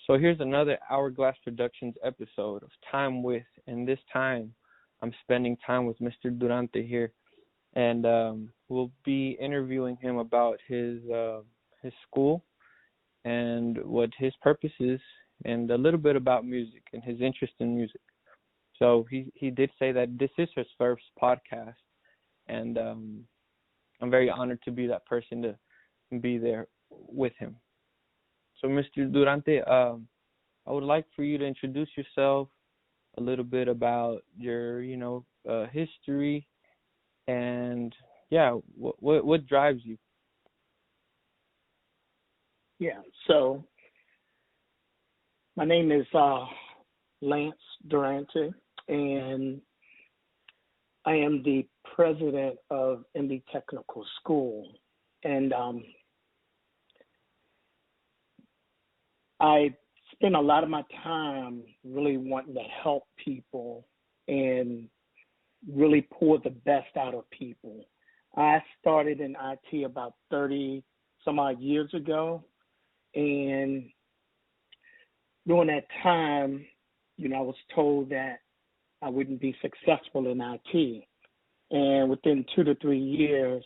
So here's another Hourglass Productions episode of Time With, and this time I'm spending time with Mr. Durante here, and we'll be interviewing him about his school and what his purpose is, and a little bit about music and his interest in music. So he did say that this is his first podcast, and I'm very honored to be that person to be there with him. So, Mr. Durante, I would like for you to introduce yourself, a little bit about your, history, and what drives you. Yeah. So, my name is Lance Durante, and I am the president of MD Technical School, and I spend a lot of my time really wanting to help people and really pour the best out of people. I started in IT about 30 some odd years ago, and during that time, I was told that I wouldn't be successful in IT. And within 2 to 3 years,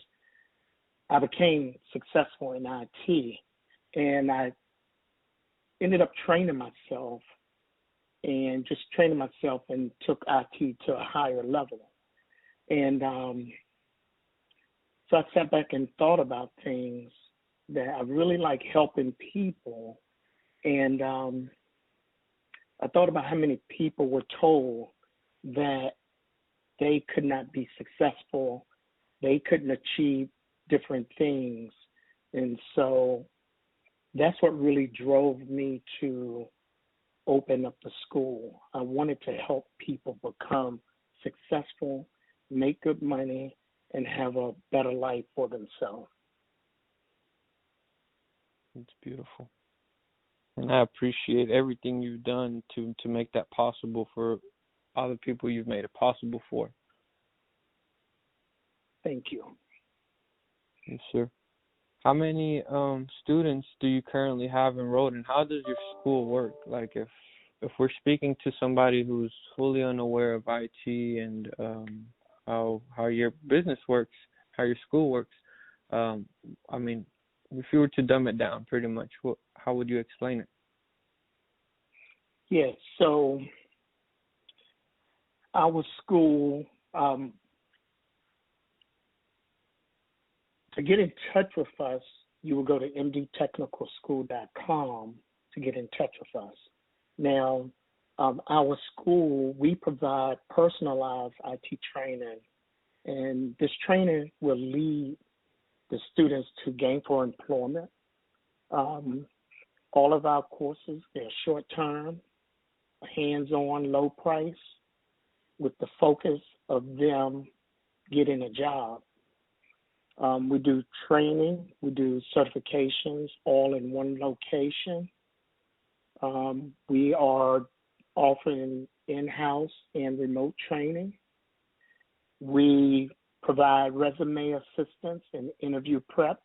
I became successful in IT. And I ended up training myself and took IT to a higher level. And so I sat back and thought about things that I really like helping people. And I thought about how many people were told that they could not be successful, they couldn't achieve different things. And so that's what really drove me to open up the school. I wanted to help people become successful, make good money, and have a better life for themselves. It's beautiful. And I appreciate everything you've done to make that possible for all the people you've made it possible for. Thank you. Yes, sir. How many students do you currently have enrolled, and how does your school work? Like, if we're speaking to somebody who's fully unaware of IT and how your business works, how your school works, if you were to dumb it down, pretty much, how would you explain it? Yeah, so our school, to get in touch with us, you will go to mdtechnicalschool.com to get in touch with us. Now, our school, we provide personalized IT training, and this training will lead the students to gainful employment. All of our courses, they're short-term, hands-on, low price, with the focus of them getting a job. We do training, we do certifications all in one location. We are offering in-house and remote training. We provide resume assistance and interview prep,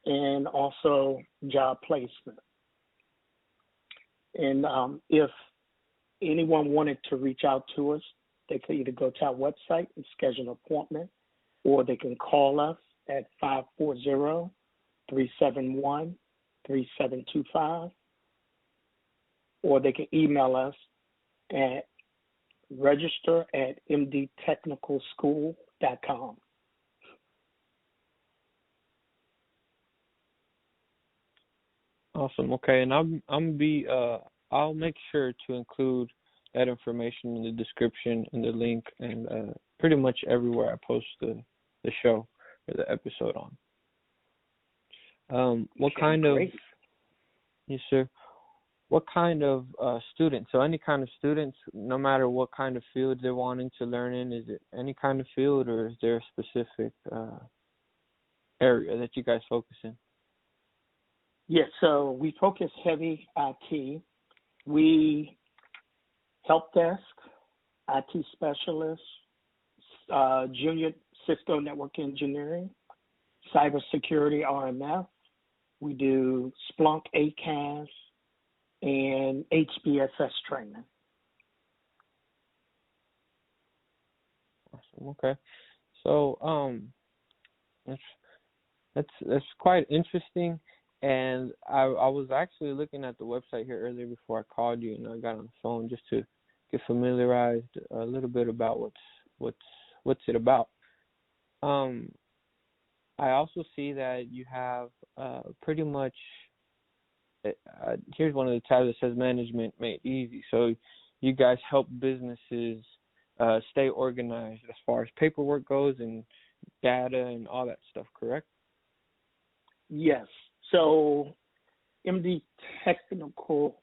and also job placement. And if anyone wanted to reach out to us, they could either go to our website and schedule an appointment, or they can call us at 540-371-3725, or they can email us at register@mdtechnicalschool.com. Awesome. Okay, and I'll make sure to include that information in the description and the link, and pretty much everywhere I post the show or the episode on. What kind of? Yes, sir. What kind of students? So any kind of students, no matter what kind of field they're wanting to learn in, is it any kind of field, or is there a specific area that you guys focus in? Yes, so we focus heavy IT. We help desk, IT specialists, junior Cisco network engineering, cybersecurity RMF. We do Splunk ACAS, and HBSS training. Awesome. Okay. So that's quite interesting. And I was actually looking at the website here earlier before I called you, and I got on the phone just to get familiarized a little bit about what's it about. I also see that you have pretty much. Here's one of the tabs that says "Management Made Easy." So you guys help businesses stay organized as far as paperwork goes and data and all that stuff. Correct? Yes. So MD Technical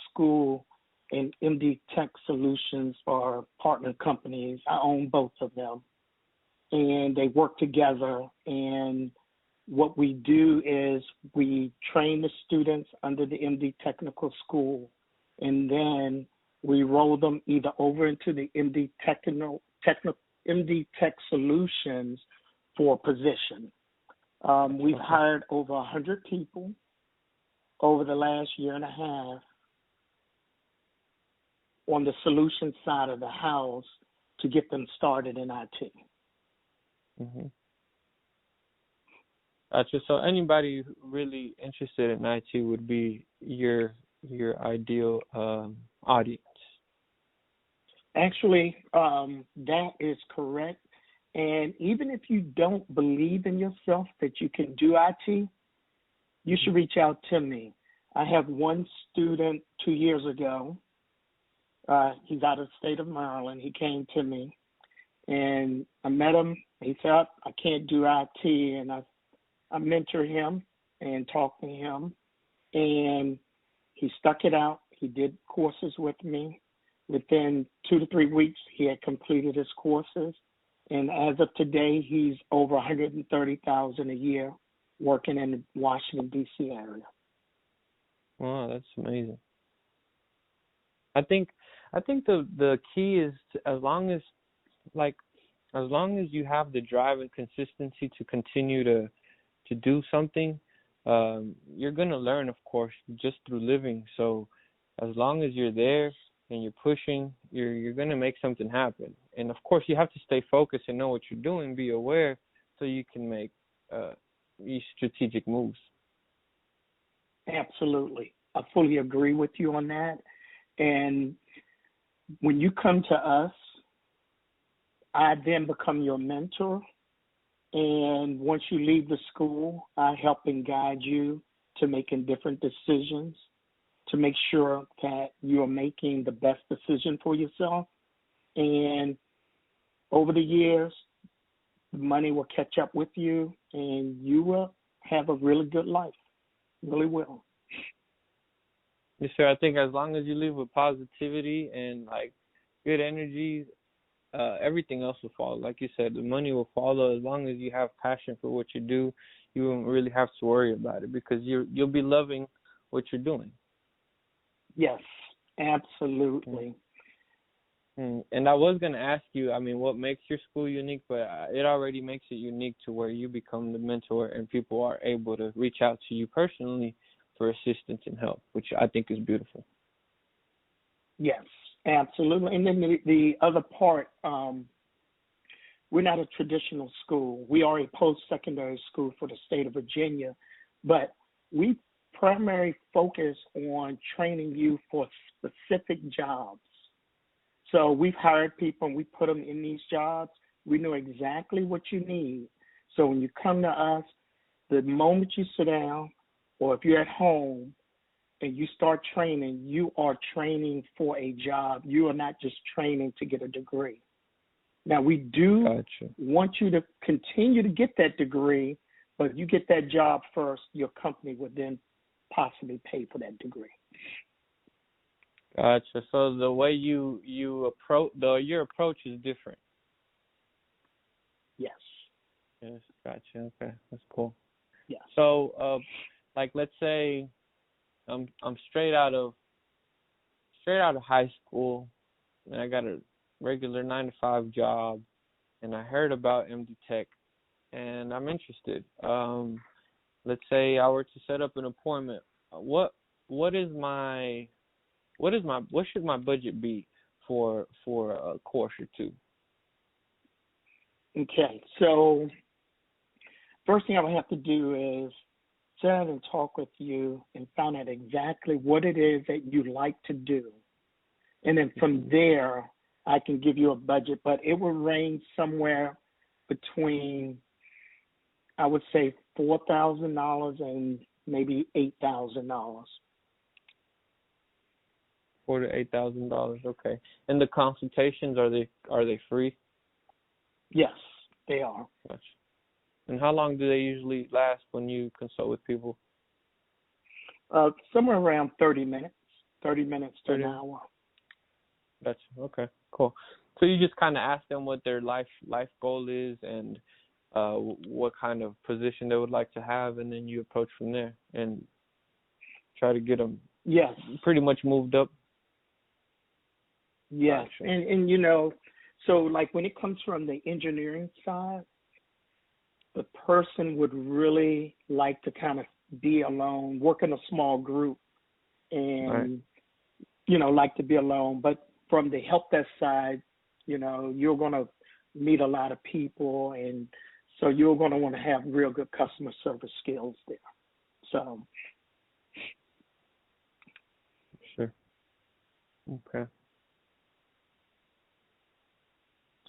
School and MD Tech Solutions are partner companies. I own both of them, and they work together. And what we do is we train the students under the MD Technical School, and then we roll them either over into the MD Tech Solutions for position. We've hired over 100 people over the last year and a half on the solution side of the house to get them started in IT. Mm-hmm. Gotcha. So anybody really interested in IT would be your ideal audience. Actually, that is correct. And even if you don't believe in yourself that you can do IT, you should reach out to me. I have one student 2 years ago. He's out of the state of Maryland. He came to me, and I met him. He said, I can't do IT, and I mentored him and talked to him, and he stuck it out. He did courses with me. Within 2 to 3 weeks, he had completed his courses. And as of today, he's over $130,000 a year working in the Washington, D.C. area. Wow, that's amazing. I think the key is as long as you have the drive and consistency to continue to do something, you're gonna learn, of course, just through living. So as long as you're there and you're pushing, you're gonna make something happen. And of course, you have to stay focused and know what you're doing, be aware, so you can make these strategic moves. Absolutely, I fully agree with you on that. And when you come to us, I then become your mentor. And once you leave the school, I help and guide you to making different decisions to make sure that you are making the best decision for yourself. And over the years, the money will catch up with you, and you will have a really good life. Really will. Yes, sir. I think as long as you live with positivity and good energy, everything else will follow. Like you said, the money will follow as long as you have passion for what you do. You won't really have to worry about it because you'll be loving what you're doing. Yes, absolutely. And I was going to ask you, what makes your school unique, but it already makes it unique to where you become the mentor and people are able to reach out to you personally for assistance and help, which I think is beautiful. Yes, absolutely. And then the other part, we're not a traditional school. We are a post-secondary school for the state of Virginia, but we primarily focus on training you for specific jobs. So we've hired people and we put them in these jobs. We know exactly what you need. So when you come to us, the moment you sit down or if you're at home and you start training, you are training for a job. You are not just training to get a degree. Now, we do want you to continue to get that degree, but if you get that job first, your company would then possibly pay for that degree. Gotcha. So the way you approach your approach is different. Yes. Yes. Gotcha. Okay, that's cool. Yeah. So, let's say I'm straight out of high school, and I got a regular 9-to-5 job, and I heard about MD Tech, and I'm interested. Let's say I were to set up an appointment. What what should my budget be for a course or two? Okay, so first thing I would have to do is sit down and talk with you and find out exactly what it is that you like to do. And then from there, I can give you a budget, but it will range somewhere between, I would say, $4,000 and maybe $8,000. $4,000 to $8,000, okay. And the consultations, are they free? Yes, they are. Gotcha. And how long do they usually last when you consult with people? Somewhere around 30 minutes to an hour. Gotcha. Okay, cool. So you just kind of ask them what their life goal is and what kind of position they would like to have, and then you approach from there and try to get them pretty much moved up. Yes, gotcha. And so like when it comes from the engineering side, the person would really like to kind of be alone, work in a small group, and like to be alone. But from the help desk side, you're going to meet a lot of people, and so you're going to want to have real good customer service skills there. So. Sure. Okay.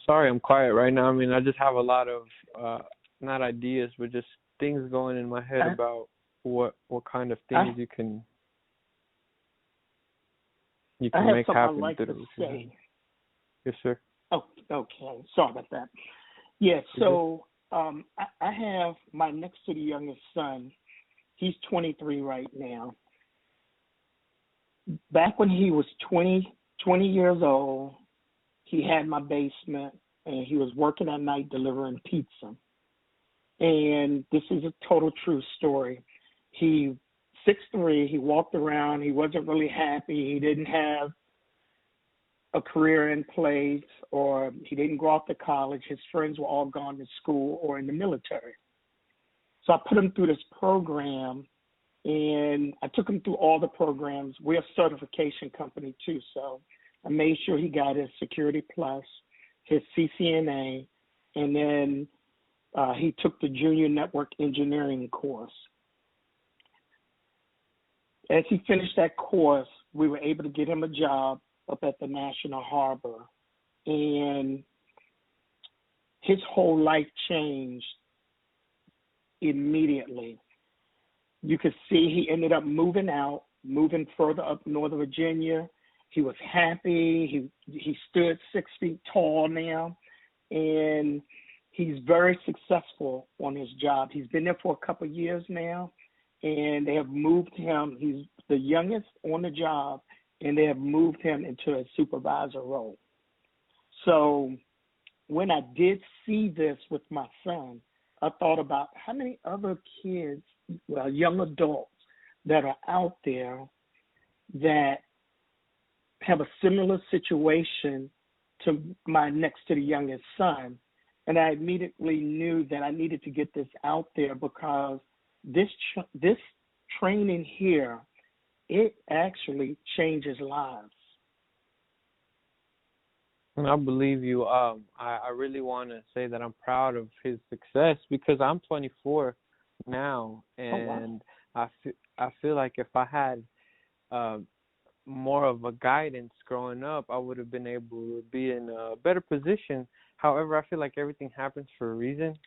Sorry, I'm quiet right now. I mean, I just have a lot of, not ideas, but just things going in my head about what kind of things you can make happen. I have something I'd like to say. Yes, sir. Oh, okay. Sorry about that. Yeah, so I have my next to the youngest son. He's 23 right now. Back when he was 20 years old, he had my basement, and he was working at night delivering pizza. And this is a total true story. He 6'3", he walked around, he wasn't really happy, he didn't have a career in place, or he didn't go off to college. His friends were all gone to school or in the military. So I put him through this program, and I took him through all the programs. We're a certification company too, so I made sure he got his Security Plus, his CCNA, and then he took the Junior Network Engineering course. As he finished that course, we were able to get him a job up at the National Harbor, and his whole life changed immediately. You could see he ended up moving further up Northern Virginia. He was happy. He stood 6 feet tall now, and he's very successful on his job. He's been there for a couple of years now, and they have moved him. He's the youngest on the job, and they have moved him into a supervisor role. So when I did see this with my son, I thought about how many other kids, young adults that are out there that have a similar situation to my next to the youngest son. And I immediately knew that I needed to get this out there, because this training here, it actually changes lives. I believe you. I really want to say that I'm proud of his success, because I'm 24 now, and I feel like if I had more of a guidance growing up, I would have been able to be in a better position. However, I feel like everything happens for a reason,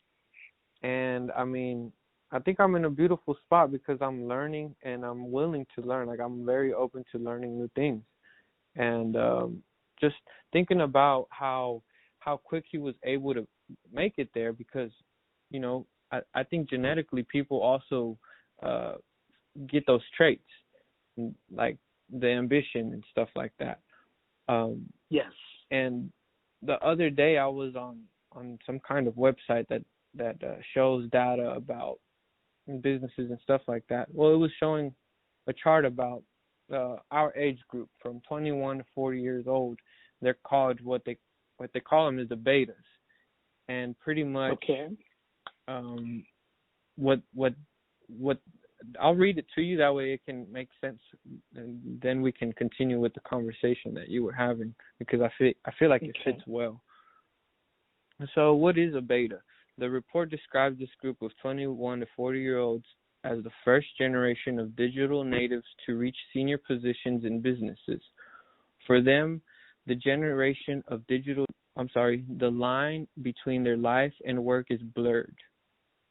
and I mean, I think I'm in a beautiful spot because I'm learning and I'm willing to learn. Like, I'm very open to learning new things, and just thinking about how quick he was able to make it there, because, you know, I think genetically people also get those traits, like the ambition and stuff like that. Yes. And the other day I was on some kind of website that shows data about businesses and stuff like that. Well, it was showing a chart about our age group from 21 to 40 years old. They're called what they call them is the betas, and pretty much what I'll read it to you. That way it can make sense, and then we can continue with the conversation that you were having, because I feel like it fits well. So what is a beta? The report describes this group of 21 to 40-year-olds as the first generation of digital natives to reach senior positions in businesses. For them, the line between their life and work is blurred.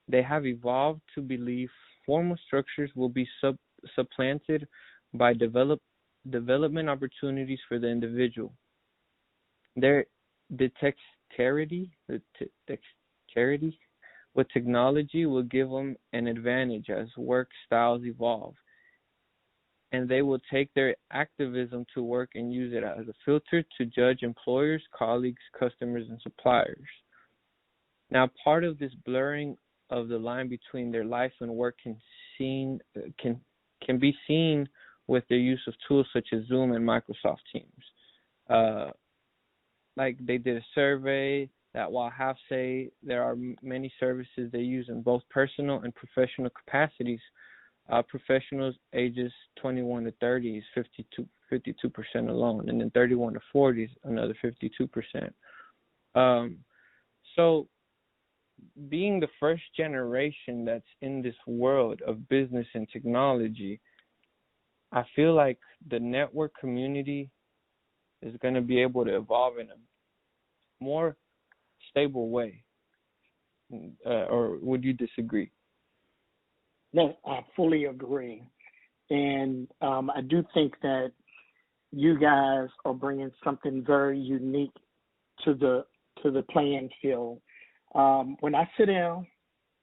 They have evolved to believe formal structures will be supplanted by development opportunities for the individual. The dexterity with technology will give them an advantage as work styles evolve, and they will take their activism to work and use it as a filter to judge employers, colleagues, customers, and suppliers. Now, part of this blurring of the line between their life and work can be seen with their use of tools such as Zoom and Microsoft Teams. Like they did a survey that while half say there are many services they use in both personal and professional capacities, professionals ages 21 to 30 is 52% alone, and then 31 to 40 is another 52%. So being the first generation that's in this world of business and technology, I feel like the network community is going to be able to evolve in a more stable way. Or would you disagree? No, I fully agree. And I do think that you guys are bringing something very unique to the playing field. When I sit down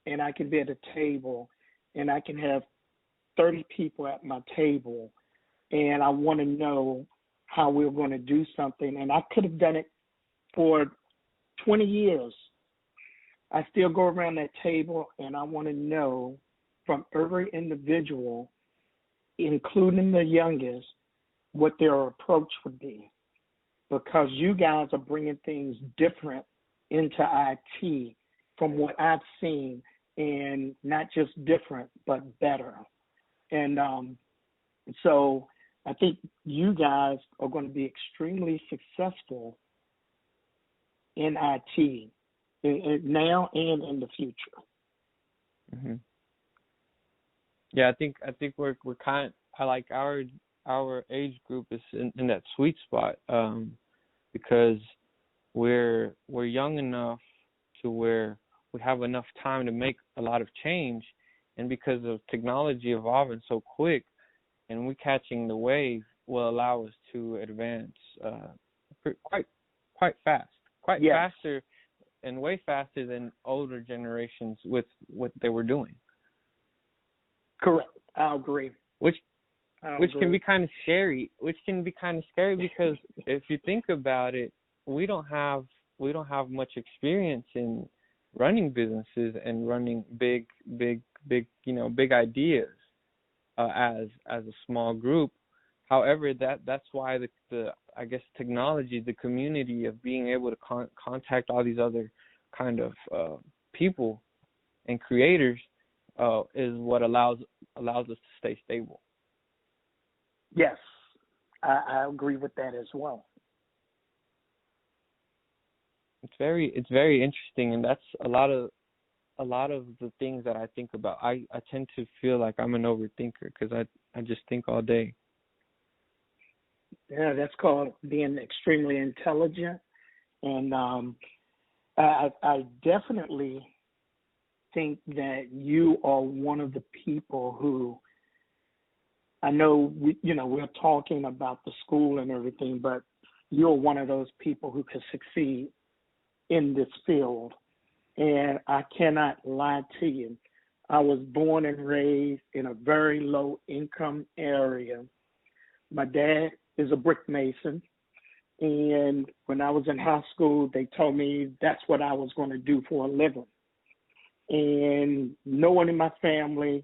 and I can be at a table and I can have 30 people at my table, and I want to know how we're going to do something, and I could have done it for 20 years. I still go around that table and I want to know from every individual, including the youngest, what their approach would be. Because you guys are bringing things different into IT from what I've seen, and not just different, but better. And so I think you guys are going to be extremely successful in IT now and in the future. Mm-hmm. Yeah, I think we're I like our age group is in that sweet spot, because we're young enough to where we have enough time to make a lot of change, and because of technology evolving so quick, and we catching the wave will allow us to advance quite fast, faster, and way faster than older generations with what they were doing. Correct. I agree. Which can be kind of scary. Because if you think about it, we don't have much experience in running businesses and running big ideas as a small group. However, that's why the I guess technology, the community of being able to contact all these other kind of people and creators is what allows us to stay stable. Yes, I agree with that as well. It's very interesting, and that's a lot of the things that I think about. I tend to feel like I'm an overthinker because I just think all day. Yeah, that's called being extremely intelligent, and I definitely think that you are one of the people who, I know we're talking about the school and everything, but you're one of those people who can succeed in this field. And I cannot lie to you. I was born and raised in a very low income area. My dad is a brick mason. And when I was in high school, they told me that's what I was going to do for a living. And no one in my family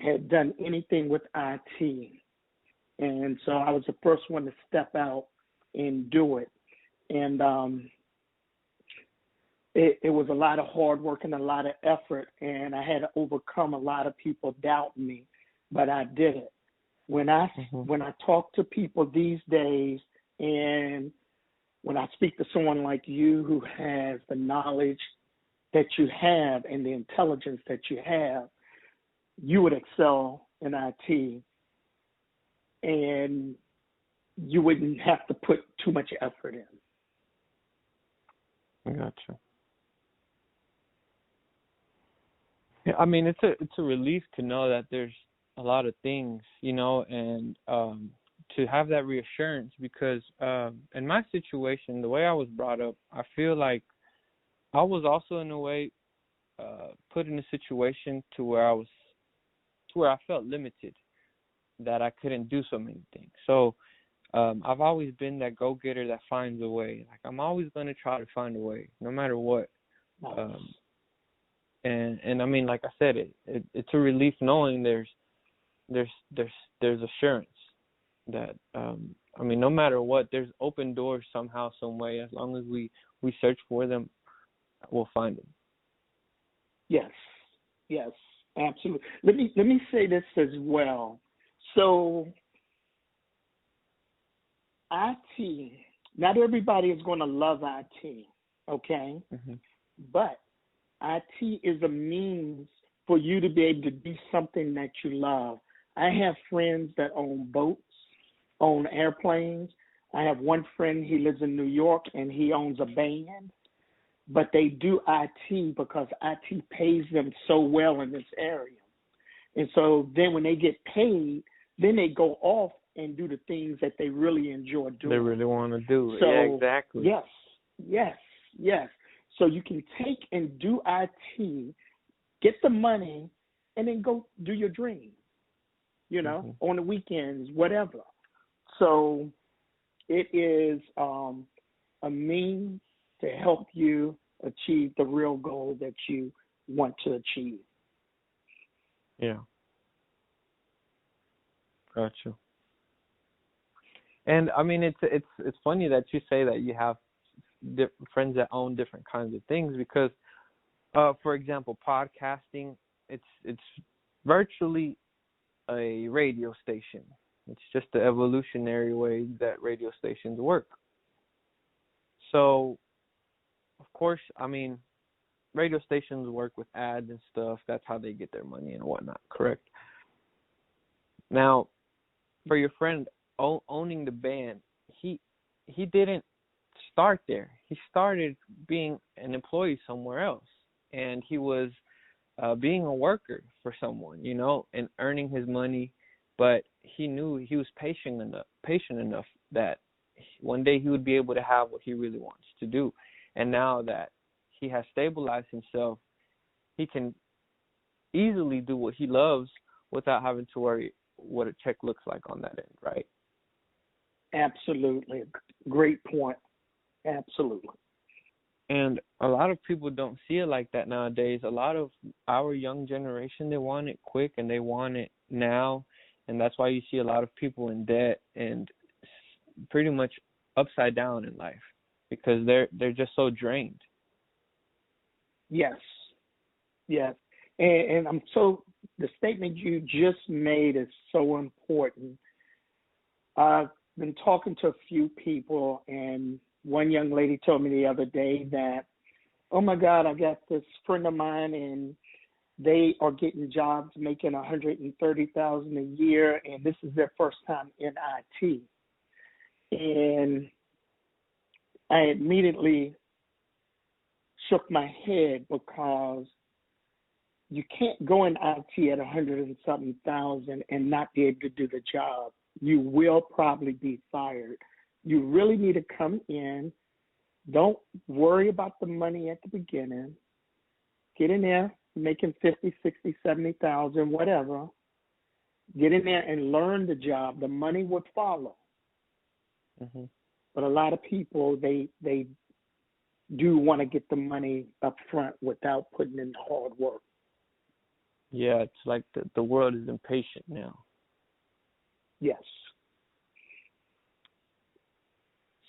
had done anything with IT. And so I was the first one to step out and do it. And it was a lot of hard work and a lot of effort, and I had to overcome a lot of people doubting me, but I did it. When I talk to people these days, and when I speak to someone like you who has the knowledge that you have and the intelligence that you have, you would excel in IT, and you wouldn't have to put too much effort in. I gotcha. Yeah, I mean, it's a relief to know that there's a lot of things, you know, and to have that reassurance, because in my situation, the way I was brought up, I feel like I was also in a way put in a situation to where I felt limited, that I couldn't do so many things. So I've always been that go-getter that finds a way. Like, I'm always going to try to find a way, no matter what. And I mean, like I said, it's a relief knowing there's assurance that I mean, no matter what, there's open doors somehow, some way. As long as we search for them, we'll find them. Yes, absolutely. Let me say this as well. So IT, not everybody is going to love IT, okay? Mm-hmm. But IT is a means for you to be able to do something that you love. I have friends that own boats, own airplanes. I have one friend, he lives in New York, and he owns a band. But they do IT because IT pays them so well in this area. And so then when they get paid, then they go off and do the things that they really enjoy doing. They really want to do. So, yeah, exactly. Yes. So you can take and do IT, get the money, and then go do your dream, you know, on the weekends, whatever. So it is a means to help you achieve the real goal that you want to achieve. Yeah. Gotcha. And I mean, it's funny that you say that you have friends that own different kinds of things, because, for example, podcasting, it's virtually a radio station. It's just the evolutionary way that radio stations work. So, of course, I mean, radio stations work with ads and stuff. That's how they get their money and whatnot, correct? Now, for your friend owning the band, he didn't start there. He started being an employee somewhere else, and he was being a worker for someone, you know, and earning his money. But he knew he was patient enough that one day he would be able to have what he really wants to do. And now that he has stabilized himself, he can easily do what he loves without having to worry what a check looks like on that end, right? Absolutely. Great point. Absolutely. And a lot of people don't see it like that nowadays. A lot of our young generation, they want it quick and they want it now. And that's why you see a lot of people in debt and pretty much upside down in life, because they're just so drained. Yes. And the statement you just made is so important. I've been talking to a few people, and one young lady told me the other day that, oh my God, I got this friend of mine, and they are getting jobs making $130,000 a year, and this is their first time in IT. And I immediately shook my head, because you can't go in IT at 100 and something thousand and not be able to do the job. You will probably be fired. You really need to come in. Don't worry about the money at the beginning. Get in there making 50, 60, 70,000, whatever. Get in there and learn the job. The money would follow. Mm-hmm. But a lot of people, they do want to get the money up front without putting in the hard work. Yeah, it's like the world is impatient now. Yes.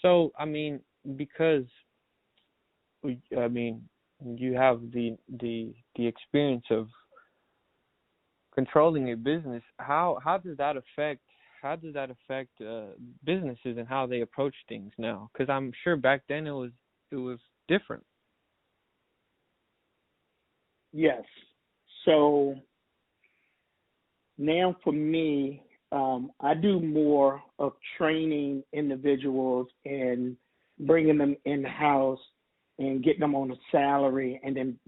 So, I mean, because, you have the experience of controlling a business. How does that affect businesses and how they approach things now? Because I'm sure back then it was different. Yes. So now for me, I do more of training individuals and bringing them in-house and getting them on a salary, and then,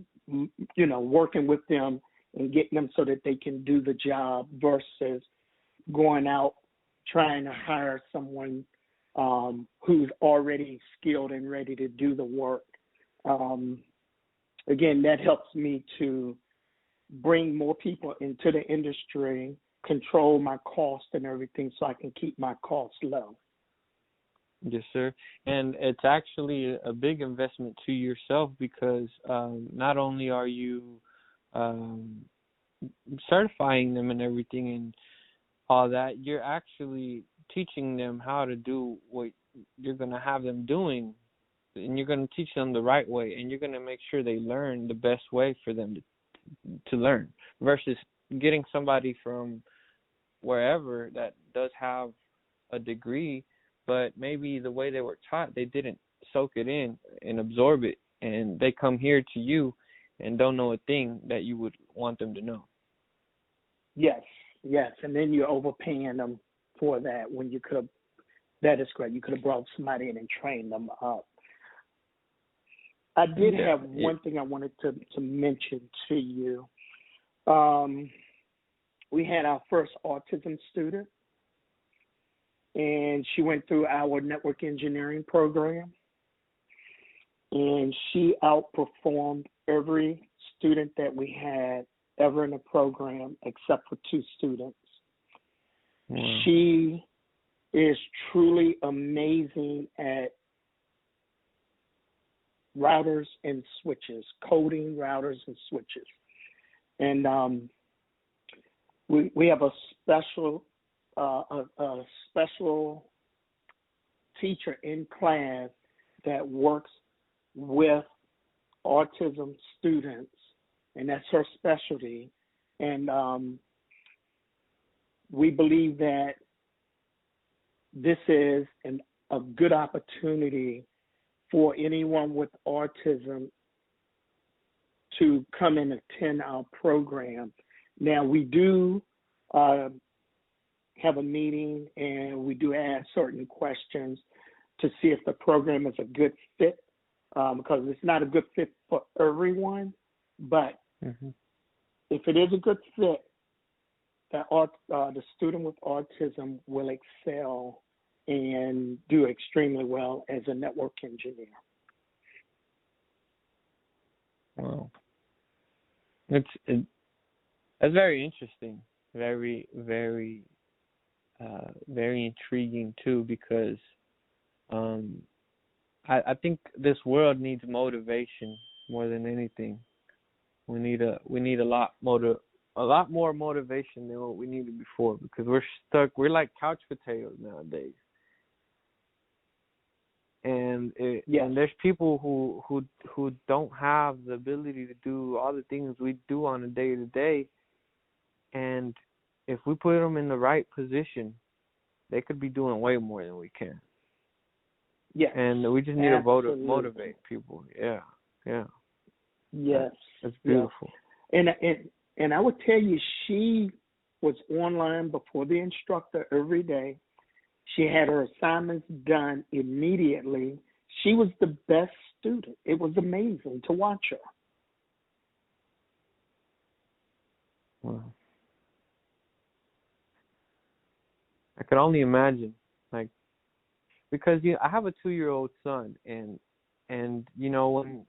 working with them and getting them so that they can do the job versus going out trying to hire someone who's already skilled and ready to do the work. Again, that helps me to bring more people into the industry, control my cost and everything, so I can keep my costs low. Yes, sir. And it's actually a big investment to yourself, because not only are you certifying them and everything and all that, you're actually teaching them how to do what you're going to have them doing, and you're going to teach them the right way, and you're going to make sure they learn the best way for them to learn, versus getting somebody from wherever that does have a degree, but maybe the way they were taught, they didn't soak it in and absorb it, and they come here to you and don't know a thing that you would want them to know. Yes, and then you're overpaying them for that when you could have. That is correct. You could have brought somebody in and trained them up. I did have one thing I wanted to mention to you. We had our first autism student, and she went through our network engineering program, and she outperformed every student that we had ever in the program except for 2 students. Wow. She is truly amazing at routers and switches, coding routers and switches. And we have a special teacher in class that works with autism students, and that's her specialty. And we believe that this is a good opportunity for anyone with autism to come and attend our program. Now, we do have a meeting, and we do ask certain questions to see if the program is a good fit, because it's not a good fit for everyone, but if it is a good fit, the student with autism will excel and do extremely well as a network engineer. Wow. It's very interesting, very, very, very intriguing too, because I think this world needs motivation more than anything. We need a lot more motivation than what we needed before, because we're stuck. We're like couch potatoes nowadays. And and there's people who don't have the ability to do all the things we do on a day-to-day, and if we put them in the right position, they could be doing way more than we can. Yeah. And we just need to motivate people. Yeah. Yes. That's beautiful. Yeah. And I would tell you, she was online before the instructor every day. She had her assignments done immediately. She was the best student. It was amazing to watch her. Wow. I can only imagine, because I have a 2-year-old son, and when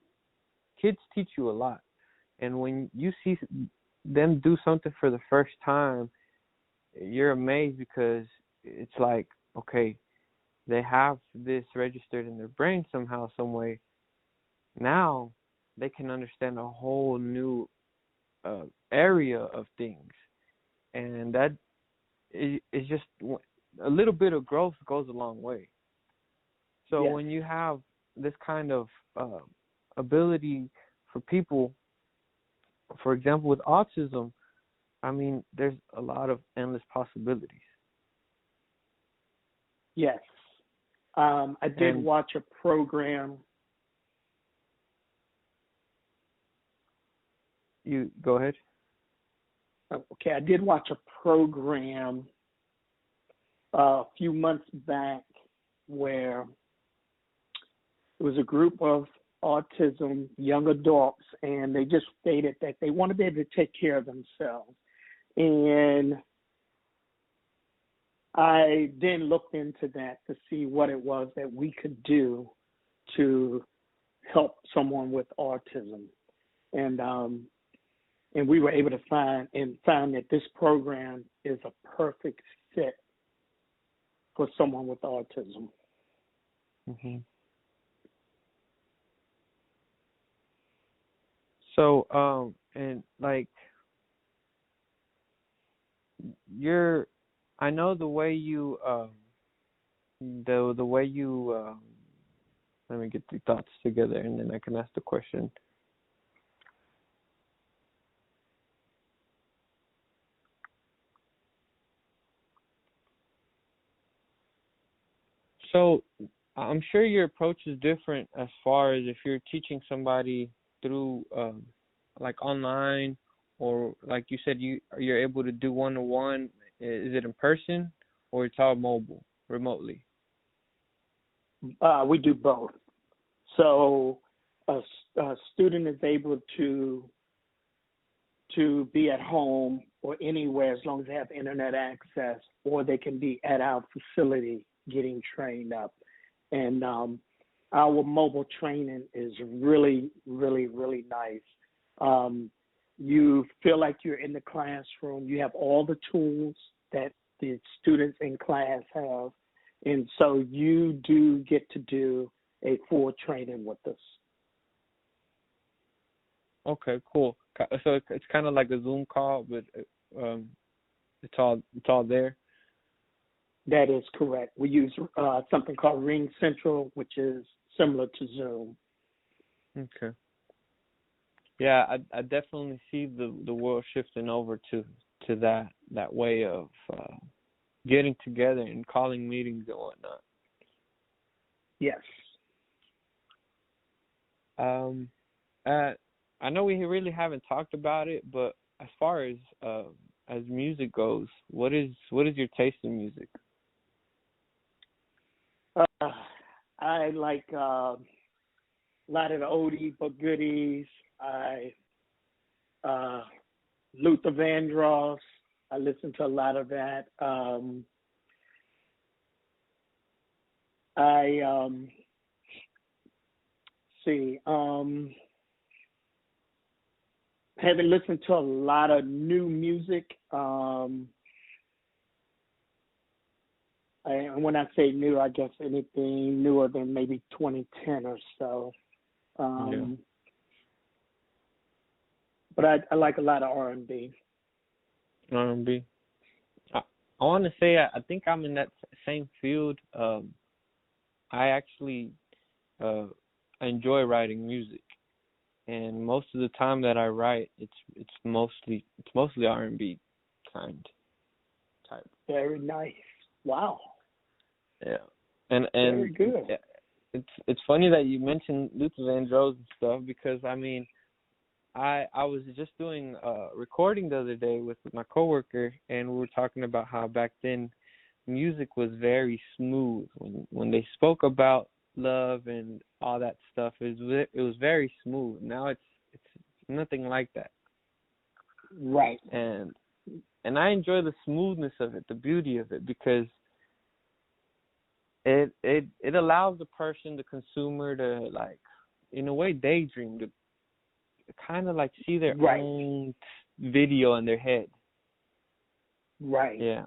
kids teach you a lot, and when you see them do something for the first time, you're amazed, because it's like, okay, they have this registered in their brain somehow, some way. Now they can understand a whole new area of things, and that is just a little bit of growth goes a long way. So when you have this kind of ability for people, for example, with autism, I mean, there's a lot of endless possibilities. Yes. I did watch a program. You go ahead. Okay, I did watch a program a few months back where it was a group of autism young adults, and they just stated that they want to be able to take care of themselves. And I then looked into that to see what it was that we could do to help someone with autism. And we were able to find that this program is a perfect fit for someone with autism. Mm-hmm. So, and like, I know the way you, the way you, let me get the thoughts together and then I can ask the question. So, I'm sure your approach is different as far as if you're teaching somebody through, like online, or like you said, you're able to do one-to-one. Is it in person or it's all mobile, remotely? We do both. So a student is able to be at home or anywhere as long as they have internet access, or they can be at our facility getting trained up. And our mobile training is really, really, really nice. You feel like you're in the classroom. You have all the tools that the students in class have. And so you do get to do a full training with us. Okay, cool. So it's kind of like a Zoom call, but it's all there. That is correct. We use something called Ring Central, which is similar to Zoom. Okay. Yeah, I definitely see the world shifting over to that way of getting together and calling meetings and whatnot. Yes. I know we really haven't talked about it, but as far as music goes, what is your taste in music? I like a lot of the oldie but goodies. Luther Vandross. I listen to a lot of that. Haven't listened to a lot of new music. And when I say new, I guess anything newer than maybe 2010 or so. But I like a lot of R&B. R&B. I want to say I think I'm in that same field. I actually enjoy writing music, and most of the time that I write, it's mostly R&B kind type. Very nice. Wow. Yeah, and very good. It's funny that you mentioned Luther Vandross and stuff, because I mean, I was just doing a recording the other day with my coworker, and we were talking about how back then music was very smooth. When they spoke about love and all that stuff, it was very smooth. Now it's nothing like that. Right. And I enjoy the smoothness of it, the beauty of it, because it allows the person, the consumer, to, like, in a way, daydream, to kind of like see their own video in their head. Right. Yeah.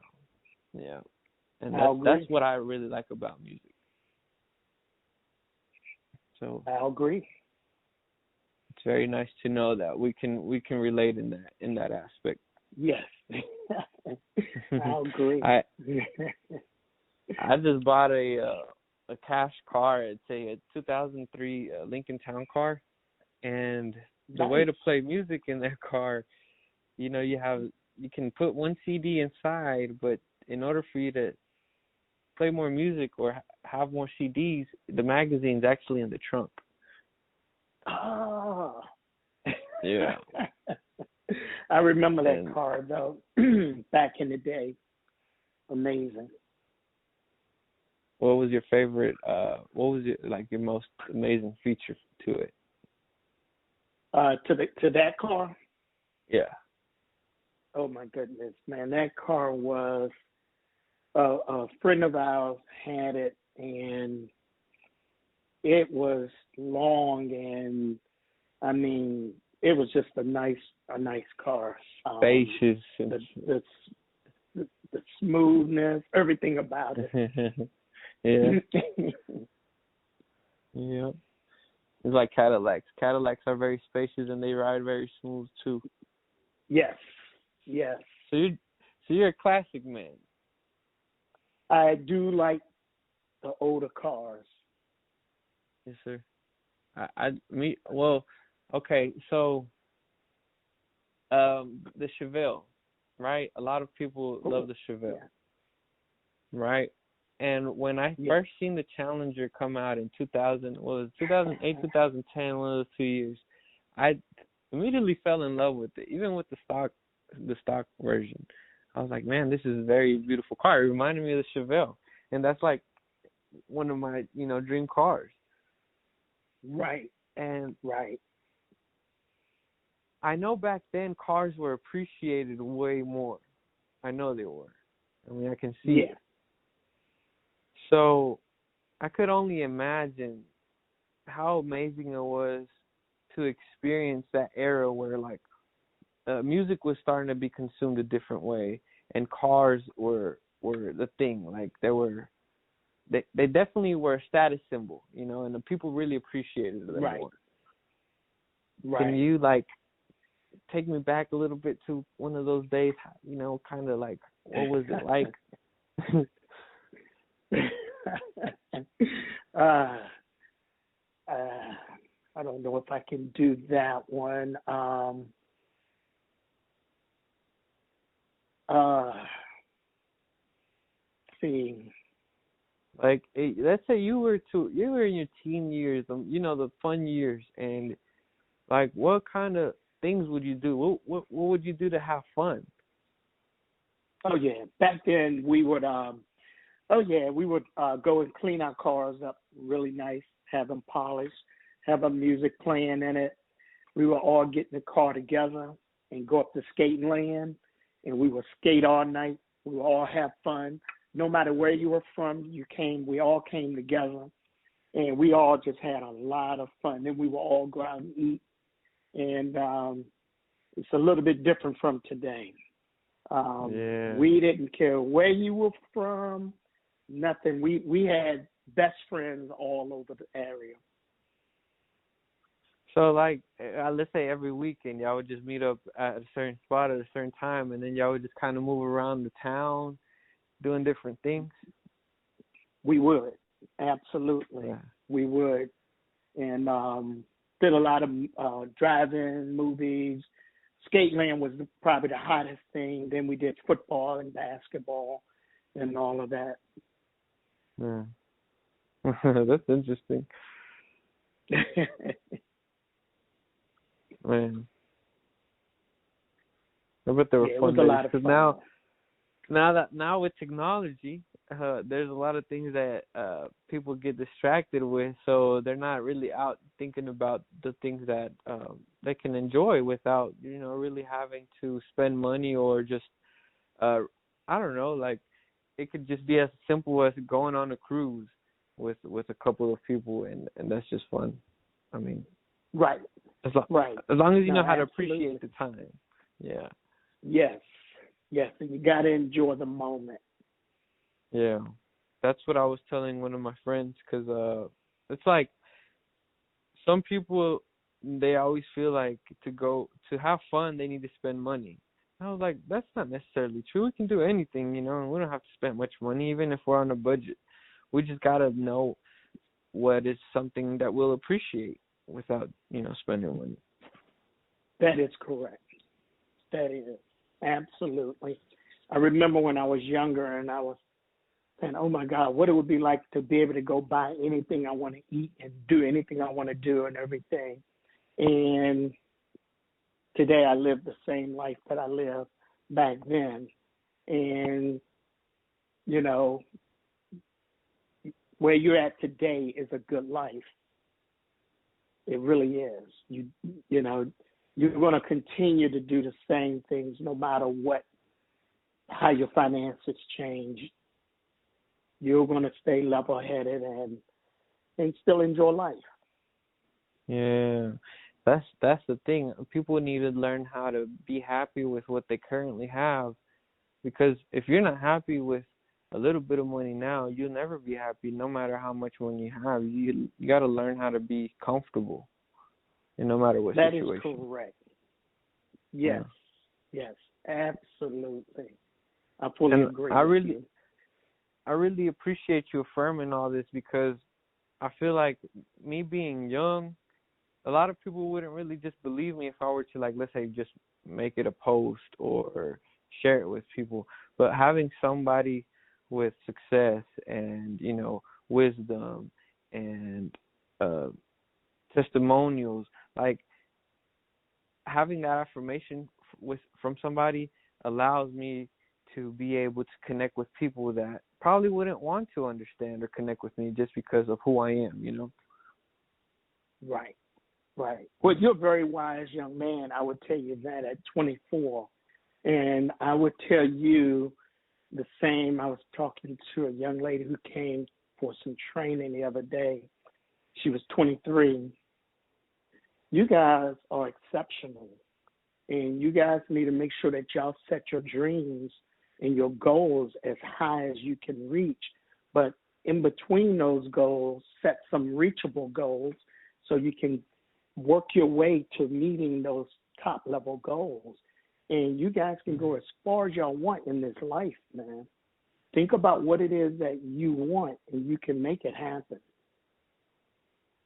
And that's what I really like about music. So I'll agree. It's very nice to know that we can relate in that aspect. Yes. I'll agree. I just bought a cash car. It's a 2003 Lincoln Town car, and the way to play music in that car, you know, you can put one CD inside, but in order for you to play more music or have more CDs, the magazine's actually in the trunk. Oh. Yeah. I remember that car, though, back in the day. Amazing. What was your favorite, what was your most amazing feature to it? To that car? Yeah. Oh, my goodness, man. That car was, a friend of ours had it, and it was long, and, I mean, it was just a nice car. Spacious. The smoothness, everything about it. Yeah. Yeah. It's like Cadillacs. Cadillacs are very spacious and they ride very smooth too. Yes. Yes. So you're a classic man. I do like the older cars. Yes, sir. Okay, so the Chevelle, right? A lot of people love the Chevelle. Yeah. Right? And when I first seen the Challenger come out in 2008, 2010, one of those 2 years, I immediately fell in love with it, even with the stock version. I was like, man, this is a very beautiful car. It reminded me of the Chevelle. And that's like one of my, dream cars. Right. And right. I know back then cars were appreciated way more. I know they were. I mean, I can see it. So I could only imagine how amazing it was to experience that era where, like, music was starting to be consumed a different way, and cars were the thing. Like, they definitely were a status symbol, and the people really appreciated them more. Right. Can you, like, take me back a little bit to one of those days, kind of like, what was it like? I don't know if I can do that one. See. Like, let's say you were in your teen years, the fun years, and like, what kind of things would you do? What would you do to have fun? Oh yeah, back then we would go and clean our cars up really nice, have them polished, have a music playing in it. We would all get in the car together and go up to skating land, and we would skate all night. We would all have fun. No matter where you were from, we all came together, and we all just had a lot of fun. Then we would all go out and eat, and it's a little bit different from today. We didn't care where you were from, nothing. We had best friends all over the area. So, like, let's say every weekend, y'all would just meet up at a certain spot at a certain time, and then y'all would just kind of move around the town, doing different things? We would. Absolutely. Yeah. We would. And did a lot of drive-in movies. Skateland was probably the hottest thing. Then we did football and basketball and all of that. Yeah. That's interesting. Man. I bet there were fun days. Because now with technology, there's a lot of things that people get distracted with, so they're not really out thinking about the things that they can enjoy without, really having to spend money, or just, I don't know, like, it could just be as simple as going on a cruise with a couple of people, and that's just fun. I mean, right. As long as you know how to appreciate the time. Yeah. Yes, and you got to enjoy the moment. Yeah, that's what I was telling one of my friends, because it's like some people, they always feel like to have fun, they need to spend money. I was like, that's not necessarily true. We can do anything, and we don't have to spend much money, even if we're on a budget. We just got to know what is something that we'll appreciate without, spending money. That is correct. That is absolutely. I remember when I was younger and I was saying, "Oh my God, what it would be like to be able to go buy anything I want to eat and do anything I want to do and everything." And today I live the same life that I lived back then. And, you know, where you're at today is a good life. It really is. You know, you're going to continue to do the same things no matter how your finances change. You're going to stay level-headed and still enjoy life. Yeah, that's the thing. People need to learn how to be happy with what they currently have, because if you're not happy with a little bit of money now, you'll never be happy no matter how much money you have. You got to learn how to be comfortable in no matter what situation. That is correct. Yes. Yeah. Yes, absolutely. I fully agree with you. I really appreciate you affirming all this, because I feel like me being young, a lot of people wouldn't really just believe me if I were to, like, let's say, just make it a post or share it with people. But having somebody with success and, you know, wisdom and testimonials, like, having that affirmation from somebody allows me to be able to connect with people that probably wouldn't want to understand or connect with me just because of who I am, you know? Right. Well, you're a very wise young man. I would tell you that at 24. And I would tell you the same. I was talking to a young lady who came for some training the other day. She was 23. You guys are exceptional. And you guys need to make sure that y'all set your dreams and your goals as high as you can reach. But in between those goals, set some reachable goals so you can work your way to meeting those top level goals. And you guys can go as far as y'all want in this life, man. Think about what it is that you want, and you can make it happen.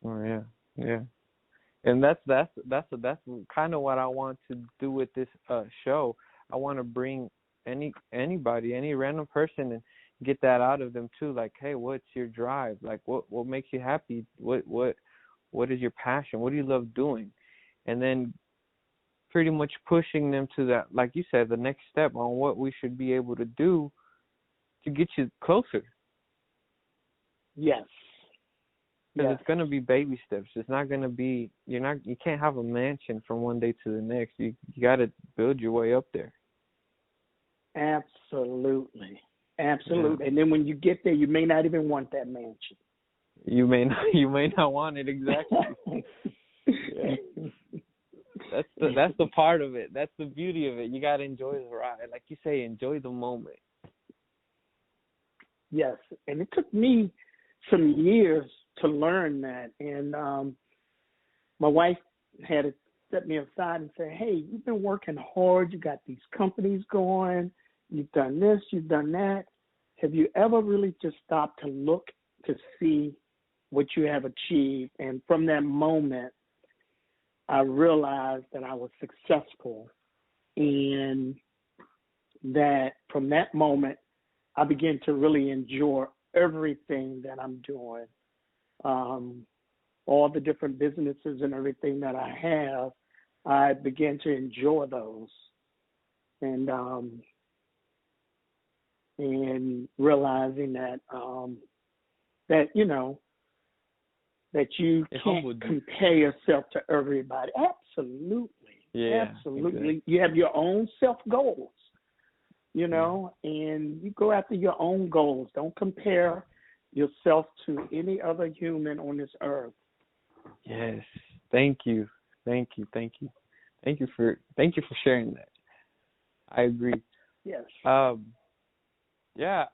Oh yeah. And that's kind of what I want to do with this show. I want to bring anybody, any random person, and get that out of them too. Like, hey, what's your drive? Like, what makes you happy? What is your passion? What do you love doing? And then pretty much pushing them to that, like you said, the next step on what we should be able to do to get you closer. Yes. Because it's going to be baby steps. It's not going to be, you can't have a mansion from one day to the next. You got to build your way up there. Absolutely. Yeah. And then when you get there, you may not even want that mansion. You may not want it, exactly. Yeah. That's the part of it. That's the beauty of it. You got to enjoy the ride. Like you say, enjoy the moment. Yes. And it took me some years to learn that. And my wife had to set me aside and say, hey, you've been working hard. You got these companies going. You've done this. You've done that. Have you ever really just stopped to look to see what you have achieved? And from that moment, I realized that I was successful, and that from that moment, I began to really enjoy everything that I'm doing. All the different businesses and everything that I have, I began to enjoy those, and realizing that that you can't compare yourself to everybody. Absolutely. Yeah. Absolutely. Exactly. You have your own self-goals, and you go after your own goals. Don't compare yourself to any other human on this earth. Yes. Thank you. Thank you for sharing that. I agree. Yes. Yeah,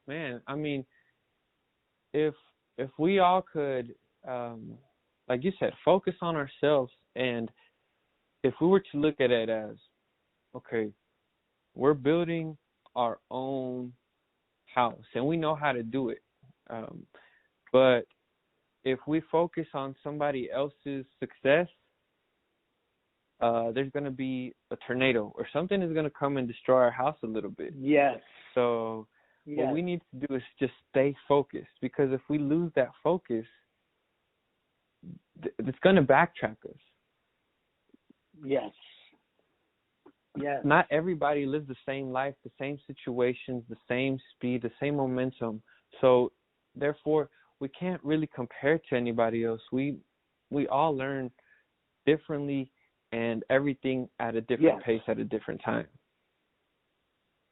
man, I mean, if we all could, like you said, focus on ourselves, and if we were to look at it as, okay, we're building our own house, and we know how to do it, but if we focus on somebody else's success, there's going to be a tornado or something is going to come and destroy our house a little bit. Yes. So yes. what we need to do is just stay focused, because if we lose that focus, it's going to backtrack us. Yes. Yes. Not everybody lives the same life, the same situations, the same speed, the same momentum. So therefore, we can't really compare to anybody else. We all learn differently and everything at a different pace at a different time.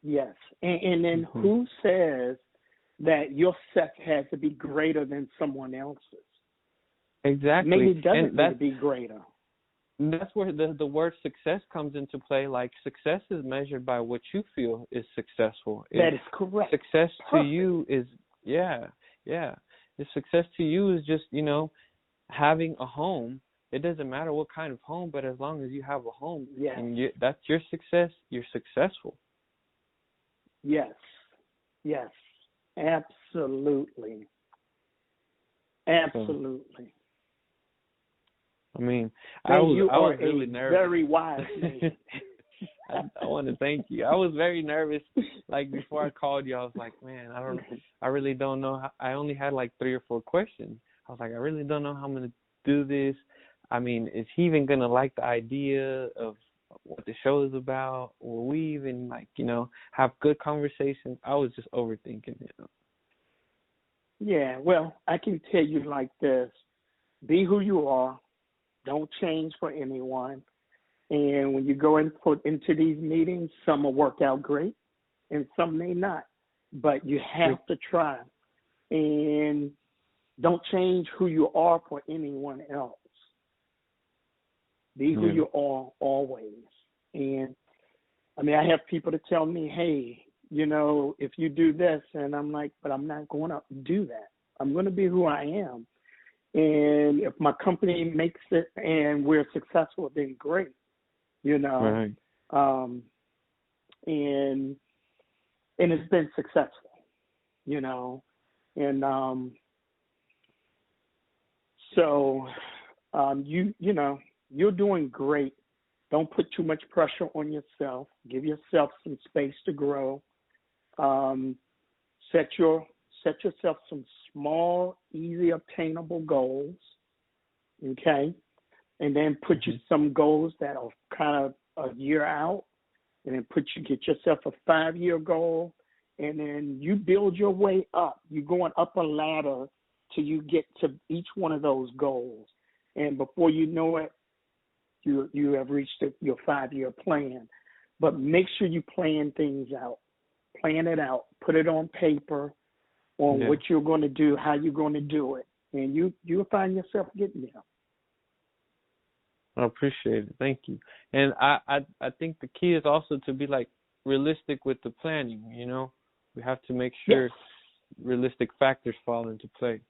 Yes. And then who says that your success has to be greater than someone else's? Exactly. Maybe it doesn't need to be greater. That's where the word success comes into play. Like, success is measured by what you feel is successful. That is correct. Success to you is, the success to you is just, having a home. It doesn't matter what kind of home, but as long as you have a home, and that's your success, you're successful. Yes. Yes. Absolutely. Absolutely. I mean, I was really nervous. Very wise man. I want to thank you. I was very nervous. Like, before I called you, I was like, man, I really don't know. I only had like 3 or 4 questions. I was like, I really don't know how I'm going to do this. I mean, is he even going to like the idea of what the show is about? Will we even, have good conversations? I was just overthinking it. Yeah, well, I can tell you like this. Be who you are. Don't change for anyone. And when you go into these meetings, some will work out great and some may not. But you have to try. And don't change who you are for anyone else. Be who you are always. And, I mean, I have people to tell me, hey, if you do this, and I'm like, but I'm not going to do that. I'm going to be who I am. And if my company makes it and we're successful, then great, Right. And it's been successful, and so you're doing great. Don't put too much pressure on yourself. Give yourself some space to grow. Set yourself some small, easy obtainable goals, okay? And then put you some goals that are kind of a year out, and then get yourself a 5-year goal, and then you build your way up. You're going up a ladder till you get to each one of those goals. And before you know it, you have reached your 5-year plan. But make sure you plan things out. Plan it out. Put it on paper on what you're going to do, how you're going to do it. And you'll find yourself getting there. I appreciate it. Thank you. And I think the key is also to be realistic with the planning, We have to make sure realistic factors fall into play.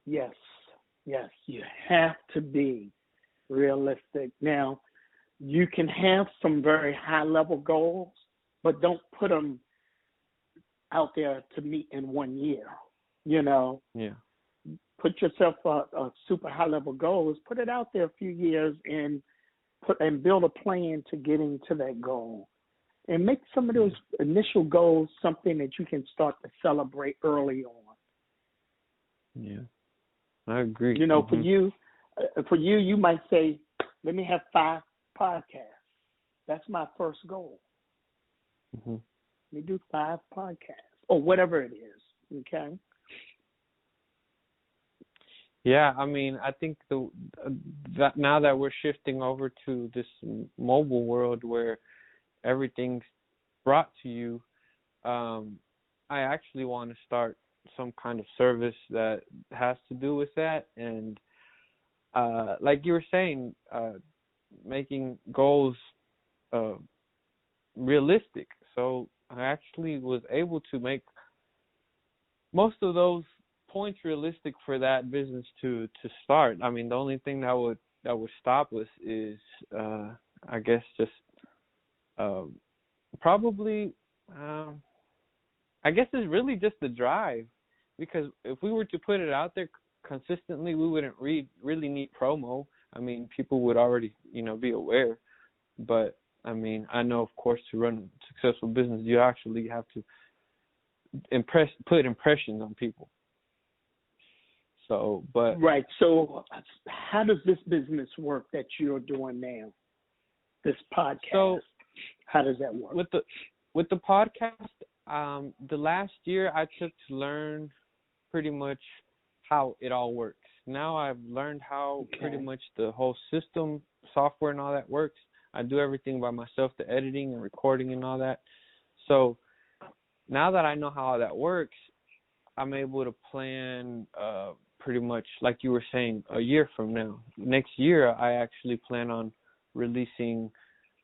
Yes. Yes. You have to be realistic. Now, you can have some very high level goals, but don't put them out there to meet in 1 year, Yeah. Put yourself a super high level goals, put it out there a few years and build a plan to getting to that goal. And make some of those initial goals something that you can start to celebrate early on. Yeah. I agree. For you, you might say, let me have 5 podcasts. That's my first goal. Let me do 5 podcasts or whatever it is. Okay. Yeah, I mean, I think that now that we're shifting over to this mobile world where everything's brought to you, I actually want to start some kind of service that has to do with that. And like you were saying, making goals realistic. So I actually was able to make most of those points realistic for that business to start. I mean, the only thing that would stop us is I guess just probably I guess it's really just the drive, because if we were to put it out there consistently, we wouldn't really need promo. I mean, people would already, be aware. But, I mean, I know, of course, to run a successful business, you actually have to put impressions on people. So, but. Right. So how does this business work that you're doing now, this podcast? So, how does that work? With the podcast, the last year I took to learn pretty much how it all works. Now I've learned how pretty much the whole system, software and all that works. I do everything by myself, the editing and recording and all that. So now that I know how all that works, I'm able to plan pretty much, like you were saying, a year from now. Next year, I actually plan on releasing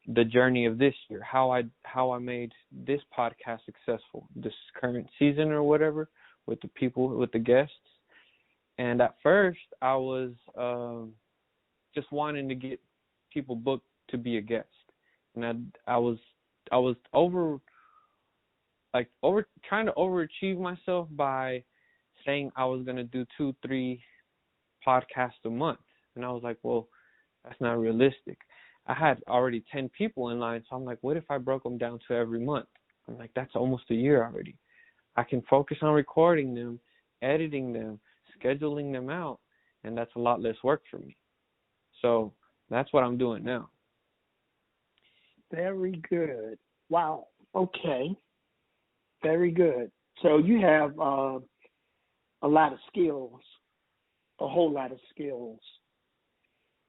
the journey of this year, how I made this podcast successful, this current season or whatever, with the people, with the guests. And at first, I was just wanting to get people booked to be a guest, and I was trying to overachieve myself by saying I was gonna do 2-3 podcasts a month, and I was like, well, that's not realistic. I had already 10 people in line, so I'm like, what if I broke them down to every month? I'm like, that's almost a year already. I can focus on recording them, editing them, scheduling them out, and that's a lot less work for me. So that's what I'm doing now. Very good. Wow. Okay. Very good. So you have a lot of skills, a whole lot of skills,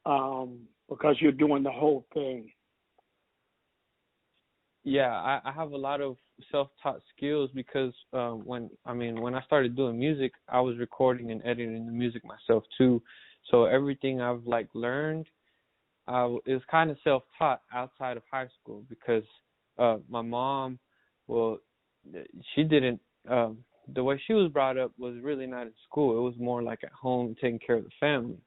because you're doing the whole thing. Yeah, I have a lot of self-taught skills because when I started doing music, I was recording and editing the music myself too. So everything I've learned, it was kind of self-taught outside of high school because my mom, she didn't. The way she was brought up was really not in school. It was more like at home, taking care of the family.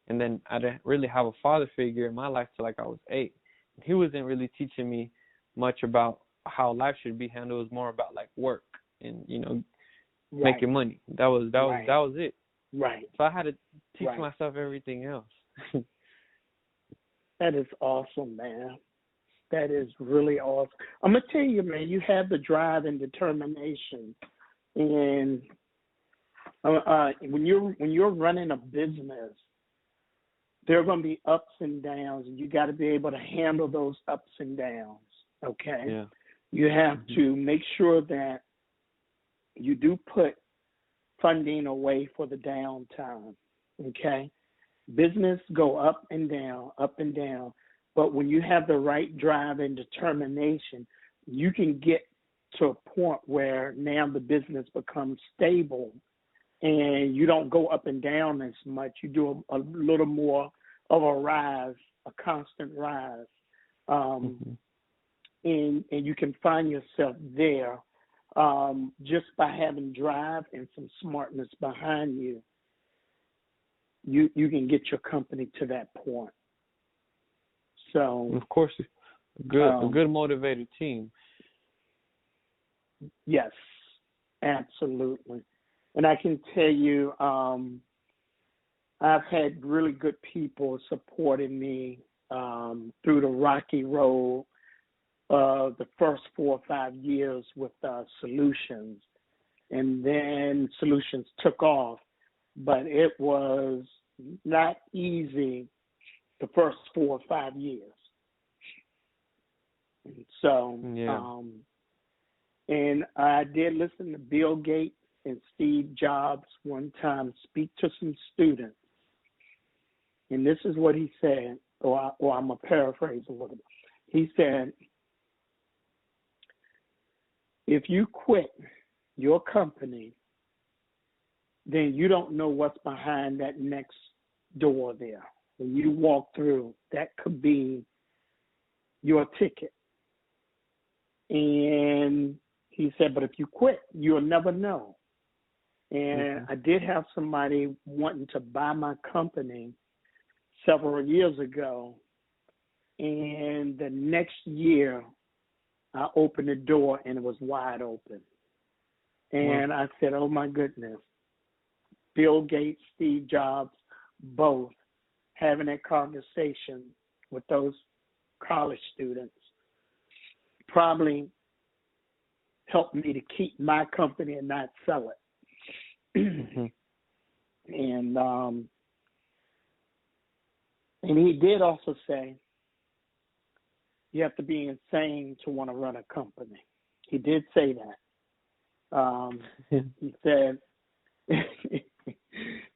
And then I didn't really have a father figure in my life till I was 8. He wasn't really teaching me much about how life should be handled. It was more about work and making money. That was it. Right. So I had to teach myself everything else. That is awesome, man. That is really awesome. I'm gonna tell you, man, you have the drive and determination, and when you're running a business, there are going to be ups and downs, and you got to be able to handle those ups and downs. Okay. Yeah. You have to make sure that you do put funding away for the downtime. Okay. Business go up and down, but when you have the right drive and determination, you can get to a point where now the business becomes stable and you don't go up and down as much. You do a little more of a rise, a constant rise. And you can find yourself there just by having drive and some smartness behind you. You can get your company to that point. So, of course, a good motivated team. Yes, absolutely. And I can tell you, I've had really good people supporting me through the rocky road the first 4 or 5 years with Solutions. And then Solutions took off, but it was not easy the first 4 or 5 years. So, and I did listen to Bill Gates and Steve Jobs one time speak to some students. And this is what he said, or I'm going to paraphrase a little bit. He said, if you quit your company, then you don't know what's behind that next door there. When you walk through, that could be your ticket. And he said, but if you quit, you'll never know. And I did have somebody wanting to buy my company several years ago. And the next year, I opened the door and it was wide open. And I said, oh my goodness, Bill Gates, Steve Jobs, both having that conversation with those college students probably helped me to keep my company and not sell it. Mm-hmm. And he did also say, you have to be insane to want to run a company. He did say that.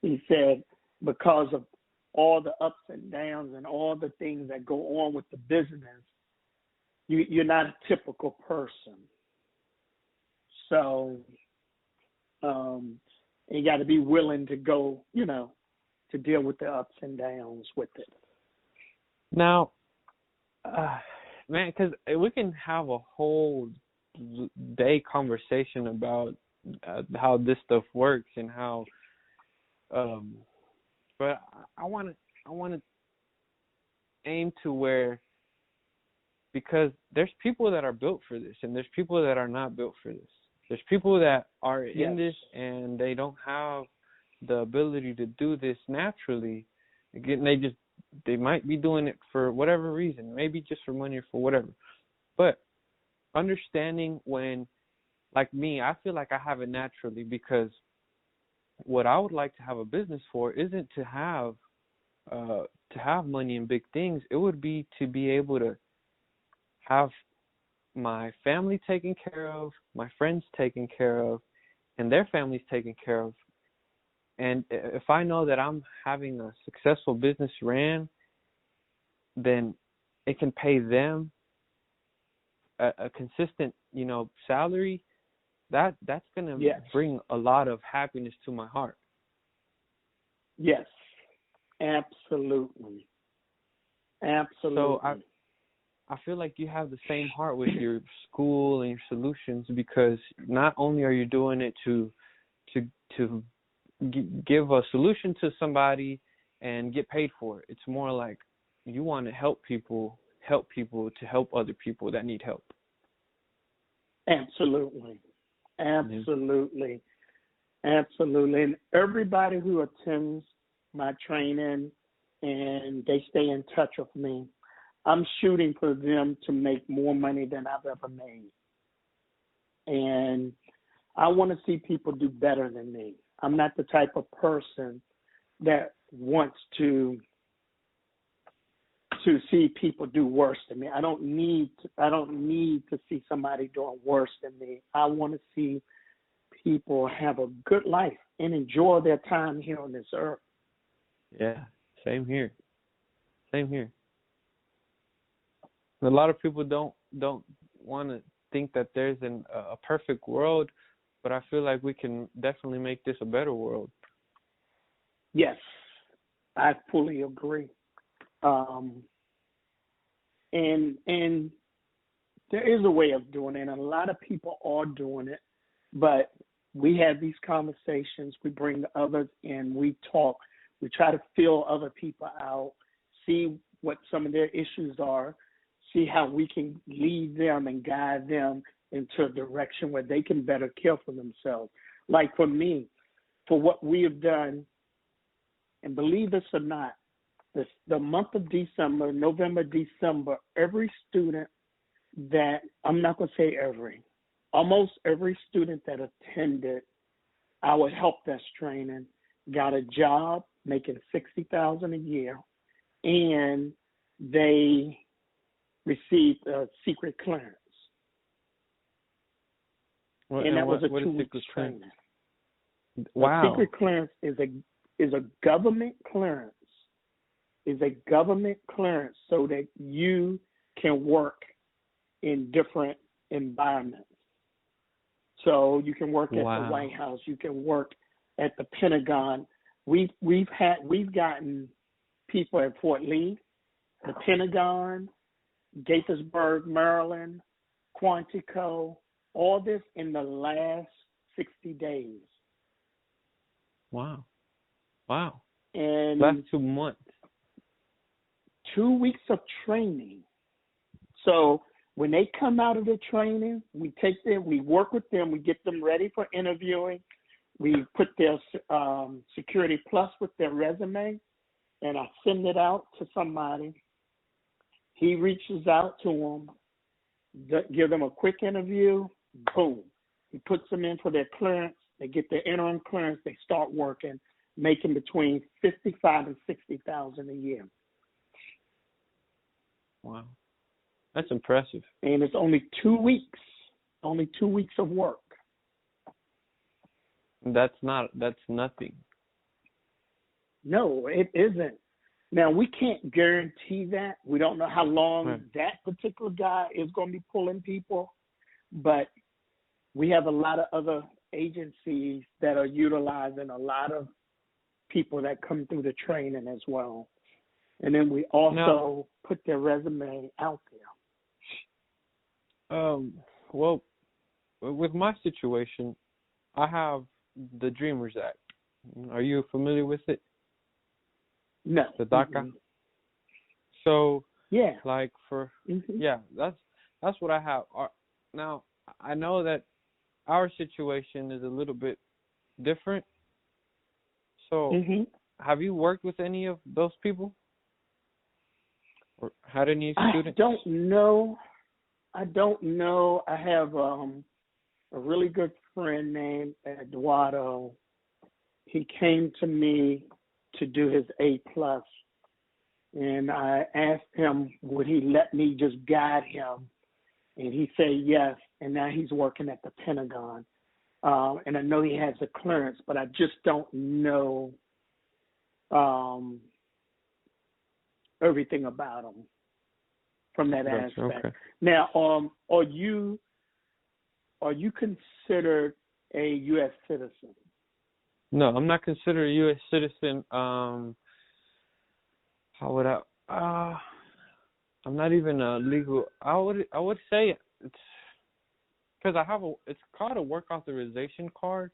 He said, because of all the ups and downs and all the things that go on with the business, you're not a typical person. So you got to be willing to go, to deal with the ups and downs with it. Now, man, because we can have a whole day conversation about how this stuff works and how, but I want to aim to where, because there's people that are built for this and there's people that are not built for this. There's people that are in this and they don't have the ability to do this naturally. Again, they might be doing it for whatever reason, maybe just for money or for whatever. But understanding when, like me, I feel like I have it naturally, because what I would like to have a business for isn't to have money and big things. It would be to be able to have my family taken care of, my friends taken care of, and their families taken care of. And if I know that I'm having a successful business ran, then it can pay them a consistent, salary. That's going to bring a lot of happiness to my heart. Yes, absolutely. So I feel like you have the same heart with your school and your solutions, because not only are you doing it to give a solution to somebody and get paid for it. It's more like you want to help people to help other people that need help. Absolutely. And everybody who attends my training and they stay in touch with me, I'm shooting for them to make more money than I've ever made. And I want to see people do better than me. I'm not the type of person that wants to see people do worse than me. I don't need to see somebody doing worse than me. I want to see people have a good life and enjoy their time here on this earth. Yeah, same here. A lot of people don't want to think that there's a perfect world, but I feel like we can definitely make this a better world. Yes, I fully agree. And there is a way of doing it, and a lot of people are doing it, but we have these conversations, we bring others in, we talk, we try to fill other people out, see what some of their issues are, see how we can lead them and guide them into a direction where they can better care for themselves. Like for me, for what we have done, and believe this or not, the month of December, November, December, every student that, I'm not going to say every, almost every student that attended our help desk training got a job making $60,000 a year, and they received a secret clearance. And that was a 2-week training. Wow. A secret clearance is a government clearance. Is a government clearance so that you can work in different environments. So you can work at the White House, you can work at the Pentagon. We've gotten people at Fort Lee, the Pentagon, Gaithersburg, Maryland, Quantico, all this in the last 60 days. Wow. And last 2 months. 2 weeks of training. So when they come out of the training, we take them, we work with them, we get them ready for interviewing. We put their Security Plus with their resume. and I send it out to somebody. He reaches out to them, give them a quick interview, boom. He puts them in for their clearance. They get their interim clearance. They start working, making between $55,000 and $60,000 a year. Wow, that's impressive. And it's only 2 weeks. Only 2 weeks of work. That's nothing. No, it isn't. Now, we can't guarantee that. We don't know how long that particular guy is going to be pulling people, but we have a lot of other agencies that are utilizing a lot of people that come through the training as well. And then we also put their resume out there. Well, with my situation, I have the Dreamers Act. Are you familiar with it? No. The DocAve? Mm-hmm. So, yeah, like that's what I have. Now, I know that our situation is a little bit different. So, have you worked with any of those people? Or had any students? I don't know. I have a really good friend named Eduardo. He came to me to do his A+, and I asked him would he let me just guide him, and he said yes, and now he's working at the Pentagon. And I know he has a clearance, but I just don't know everything about him from that aspect. Okay. Now, are you considered a U.S. citizen? No, I'm not considered a U.S. citizen. How would I'm not even a legal. I would say it's because I have it's called a work authorization card.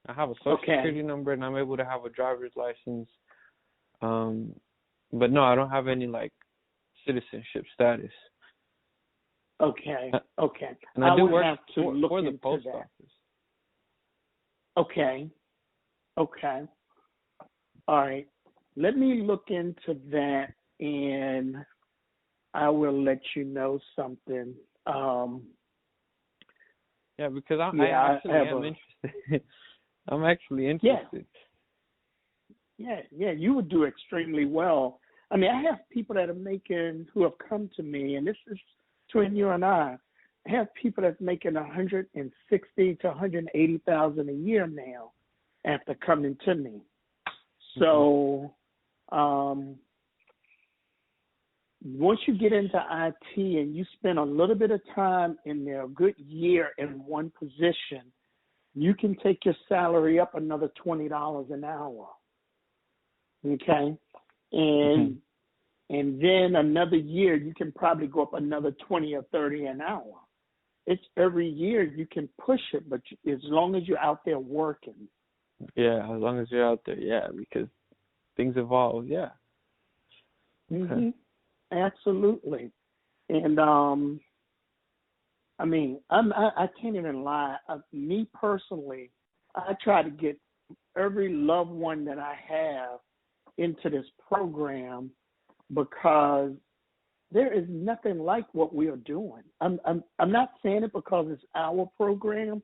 I have a social security number, and I'm able to have a driver's license. But no, I don't have any like citizenship status. Okay. And I do work for the post office. Okay. All right. Let me look into that, and I will let you know something. Yeah, because I actually am interested. I'm actually interested. Yeah, you would do extremely well. I mean, I have people who have come to me, and this is between you and I have people that's making $160,000 to $180,000 a year now after coming to me. So, once you get into IT and you spend a little bit of time in there, a good year in one position, you can take your salary up another $20 an hour. Okay, and then another year you can probably go up another 20 or 30 an hour. It's every year you can push it, but as long as you're out there working. Yeah, as long as you're out there, yeah, because things evolve, yeah. Okay. Absolutely. And I mean, I can't even lie. Me personally, I try to get every loved one that I have into this program because there is nothing like what we are doing. I'm not saying it because it's our program.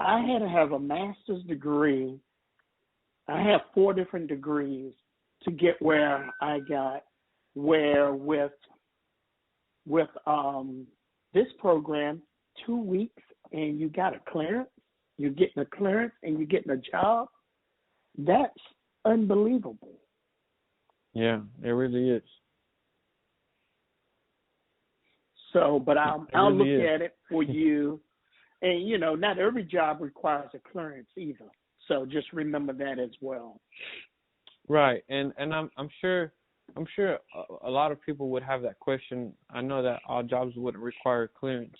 I had to have a master's degree. I have 4 different degrees to get where I got. Where with this program, 2 weeks and you got a clearance, you're getting a clearance and you're getting a job. That's unbelievable. Yeah, it really is. So, but I'll look at it for you. And, you know, not every job requires a clearance either. So just remember that as well. Right. And I'm sure a lot of people would have that question. I know that all jobs wouldn't require clearance.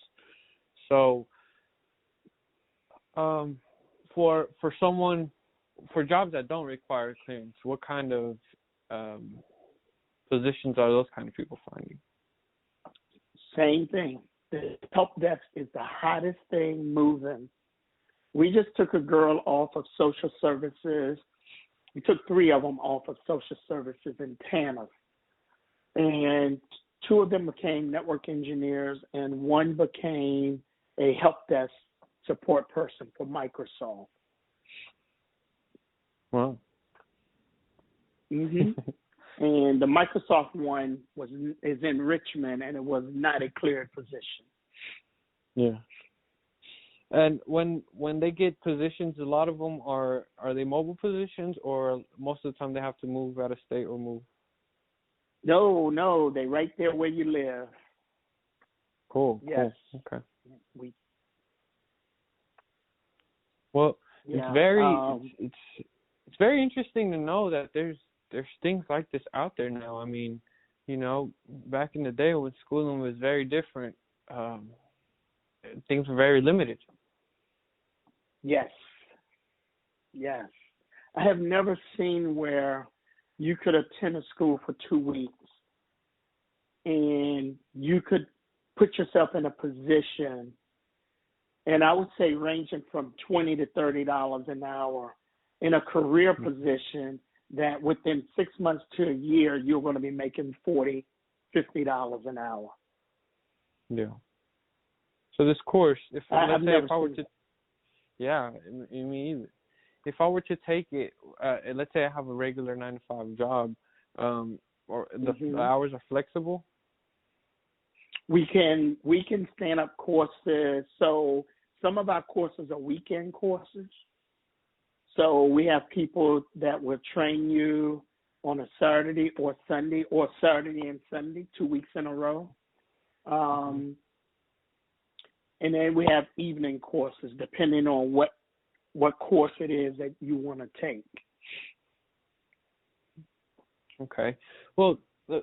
So for jobs that don't require clearance, what kind of positions are those kind of people finding? Same thing. The help desk is the hottest thing moving. We just took a girl off of social services, we took 3 of them off of social services in TANF. And 2 of them became network engineers, and 1 became a help desk support person for Microsoft. Wow. And the Microsoft one is in Richmond, and it was not a cleared position. Yeah. And when they get positions, a lot of them are they mobile positions, or most of the time they have to move out of state or move? No, they right there where you live. Cool. Yes. Cool. Okay. Yeah, it's very it's very interesting to know that there's things like this out there now. I mean, you know, back in the day when schooling was very different, things were very limited. Yes. I have never seen where you could attend a school for 2 weeks and you could put yourself in a position, and I would say ranging from $20 to $30 an hour in a career position that within 6 months to a year, you're going to be making $40, $50 an hour. Yeah. So this course, if I were to take it, let's say I have a regular 9-to-5 job, or the hours are flexible. We can stand up courses. So some of our courses are weekend courses. So we have people that will train you on a Saturday or Sunday, or Saturday and Sunday, 2 weeks in a row. And then we have evening courses, depending on what course it is that you want to take. Okay. Well, the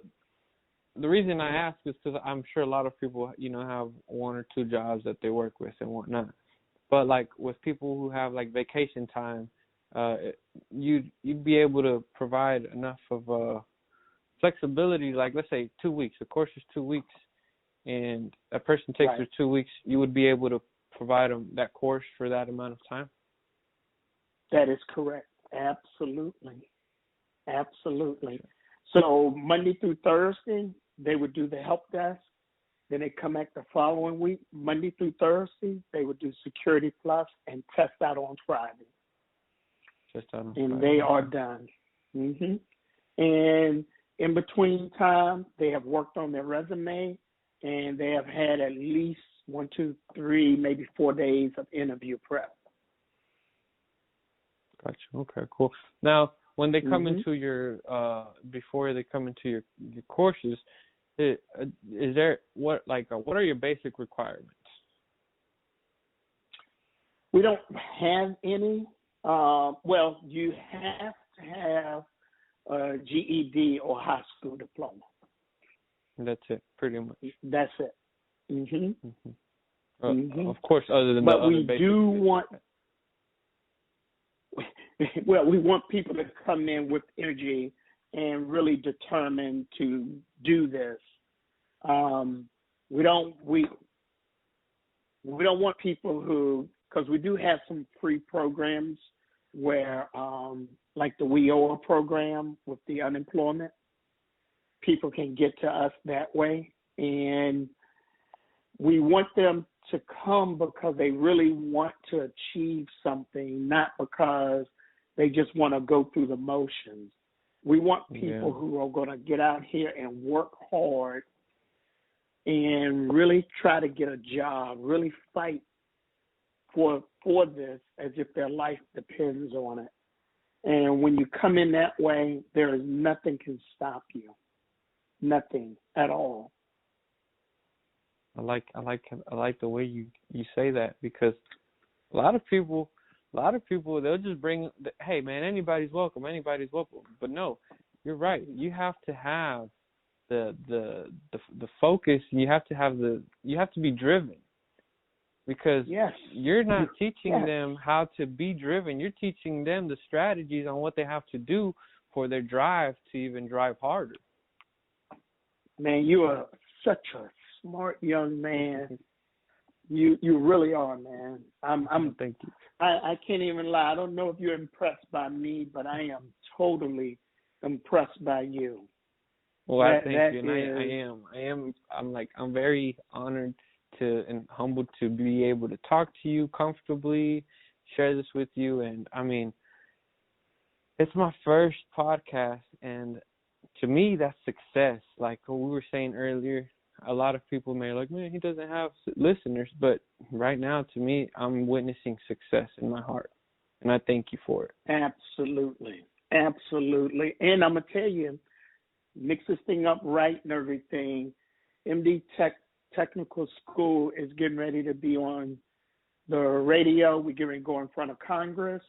reason I ask is because I'm sure a lot of people, you know, have 1 or 2 jobs that they work with and whatnot. But like with people who have like vacation time, you'd be able to provide enough of flexibility. Like let's say 2 weeks. The course is 2 weeks, and a person takes their 2 weeks. You would be able to provide them that course for that amount of time. That is correct. Absolutely. So Monday through Thursday, they would do the help desk. Then they come back the following week. Monday through Thursday, they would do Security Plus and test out on Friday. And they are done. And in between time, they have worked on their resume, and they have had at least 1, 2, 3, maybe 4 days of interview prep. Gotcha. Okay, cool. Now, when they come into your, before they come into your courses, is there what are your basic requirements? We don't have any. Well, you have to have a GED or high school diploma. That's it, pretty much. That's it. Of course, other than but the we other basic. do want. Well, we want people to come in with energy and really determined to do this. We don't want people who, because we do have some free programs where, like the WEOA program with the unemployment, people can get to us that way. And we want them to come because they really want to achieve something, not because they just want to go through the motions. We want people who are going to get out here and work hard and really try to get a job, really fight for this as if their life depends on it. And when you come in that way, there is nothing can stop you. Nothing at all. I like the way you say that, because a lot of people they'll just bring, hey man, anybody's welcome. But no, you're right. You have to have the focus. You have to be driven, because you're not teaching them how to be driven. You're teaching them the strategies on what they have to do for their drive to even drive harder. Man, you are such a smart young man. You really are, man. Thank you. I can't even lie. I don't know if you're impressed by me, but I am totally impressed by you. Well, I thank you, and I am. I'm very honored and humbled to be able to talk to you comfortably, share this with you, and I mean, it's my first podcast, and to me, that's success. Like we were saying earlier, a lot of people may like, man, he doesn't have listeners, but right now, to me, I'm witnessing success in my heart, and I thank you for it. Absolutely, absolutely. And I'm gonna tell you, mix this thing up right and everything. MD Technical School is getting ready to be on the radio. We're getting ready to go in front of Congress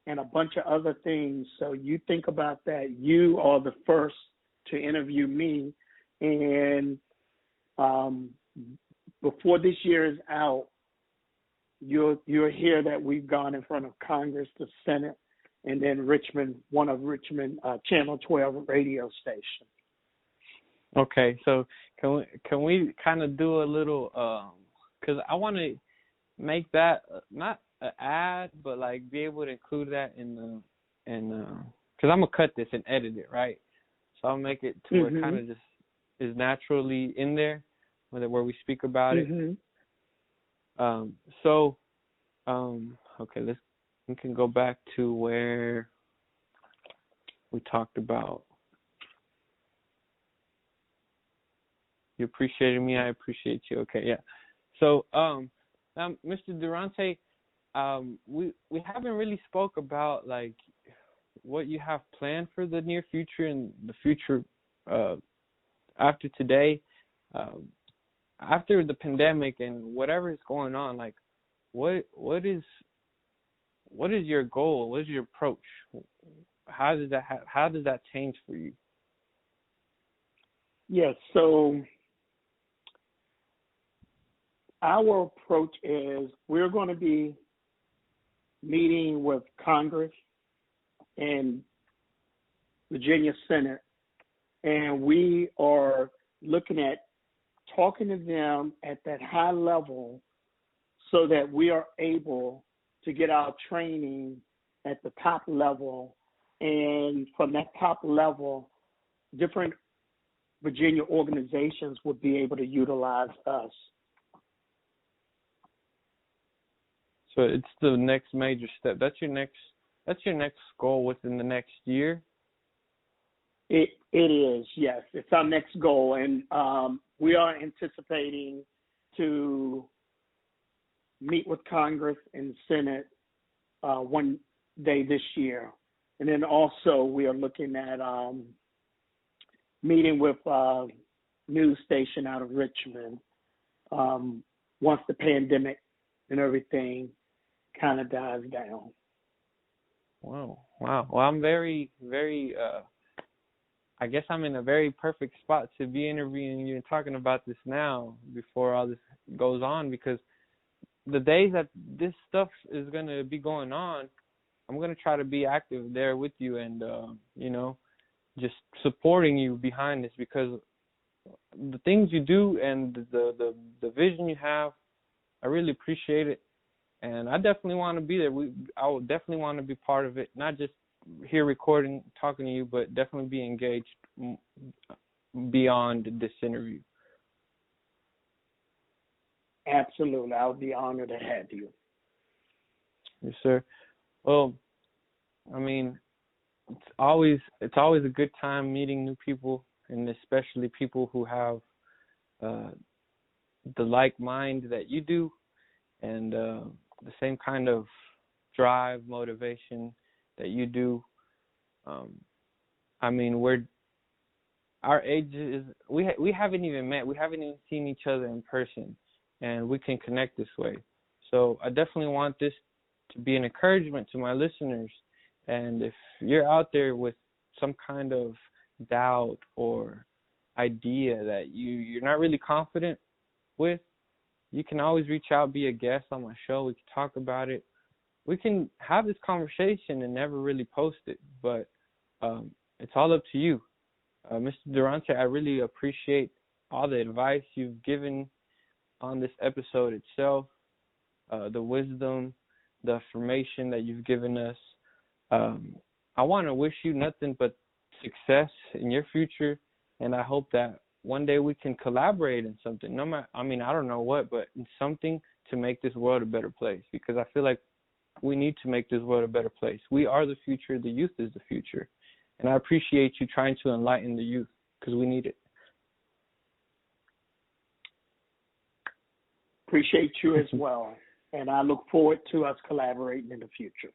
and a bunch of other things. So you think about that. You are the first to interview me, and before this year is out, you'll hear that we've gone in front of Congress, the Senate, and then Richmond, one of Richmond Channel 12 radio station. Okay, so can we kind of do a little because I want to make that not an ad, but like be able to include that in because I'm gonna cut this and edit it, right? So I'll make it to where it kind of just is naturally in there, where we speak about it. Okay, we can go back to where we talked about you appreciated me, I appreciate you. Okay, yeah. So now, Mr. Durante, we haven't really spoke about like what you have planned for the near future and the future after today, after the pandemic and whatever is going on. Like, what is your goal? What is your approach? How does that change for you? Yes. So our approach is we're going to be meeting with Congress and Virginia Senate, and we are looking at talking to them at that high level so that we are able to get our training at the top level, and from that top level, different Virginia organizations would be able to utilize us. So it's the next major step. That's your next goal within the next year? It is, yes. It's our next goal, and we are anticipating to meet with Congress and Senate one day this year. And then also we are looking at meeting with a news station out of Richmond once the pandemic and everything kind of dies down. Wow. Well, I'm very, very, I guess I'm in a very perfect spot to be interviewing you and talking about this now before all this goes on, because the days that this stuff is going to be going on, I'm going to try to be active there with you and, just supporting you behind this, because the things you do and the vision you have, I really appreciate it. And I definitely want to be there. I will definitely want to be part of it, not just here recording, talking to you, but definitely be engaged beyond this interview. Absolutely. I would be honored to have you. Yes, sir. Well, I mean, it's always a good time meeting new people, and especially people who have the like mind that you do, and the same kind of drive, motivation that you do. I mean, our ages, we haven't even met. We haven't even seen each other in person, and we can connect this way. So I definitely want this to be an encouragement to my listeners. And if you're out there with some kind of doubt or idea that you're not really confident with, you can always reach out, be a guest on my show. We can talk about it. We can have this conversation and never really post it, but it's all up to you. Mr. Durante, I really appreciate all the advice you've given on this episode itself. the wisdom, the information that you've given us. I want to wish you nothing but success in your future, and I hope that one day we can collaborate in something. No matter, I mean, I don't know what, but in something to make this world a better place, because I feel like we need to make this world a better place. We are the future. The youth is the future. And I appreciate you trying to enlighten the youth, because we need it. Appreciate you as well. And I look forward to us collaborating in the future.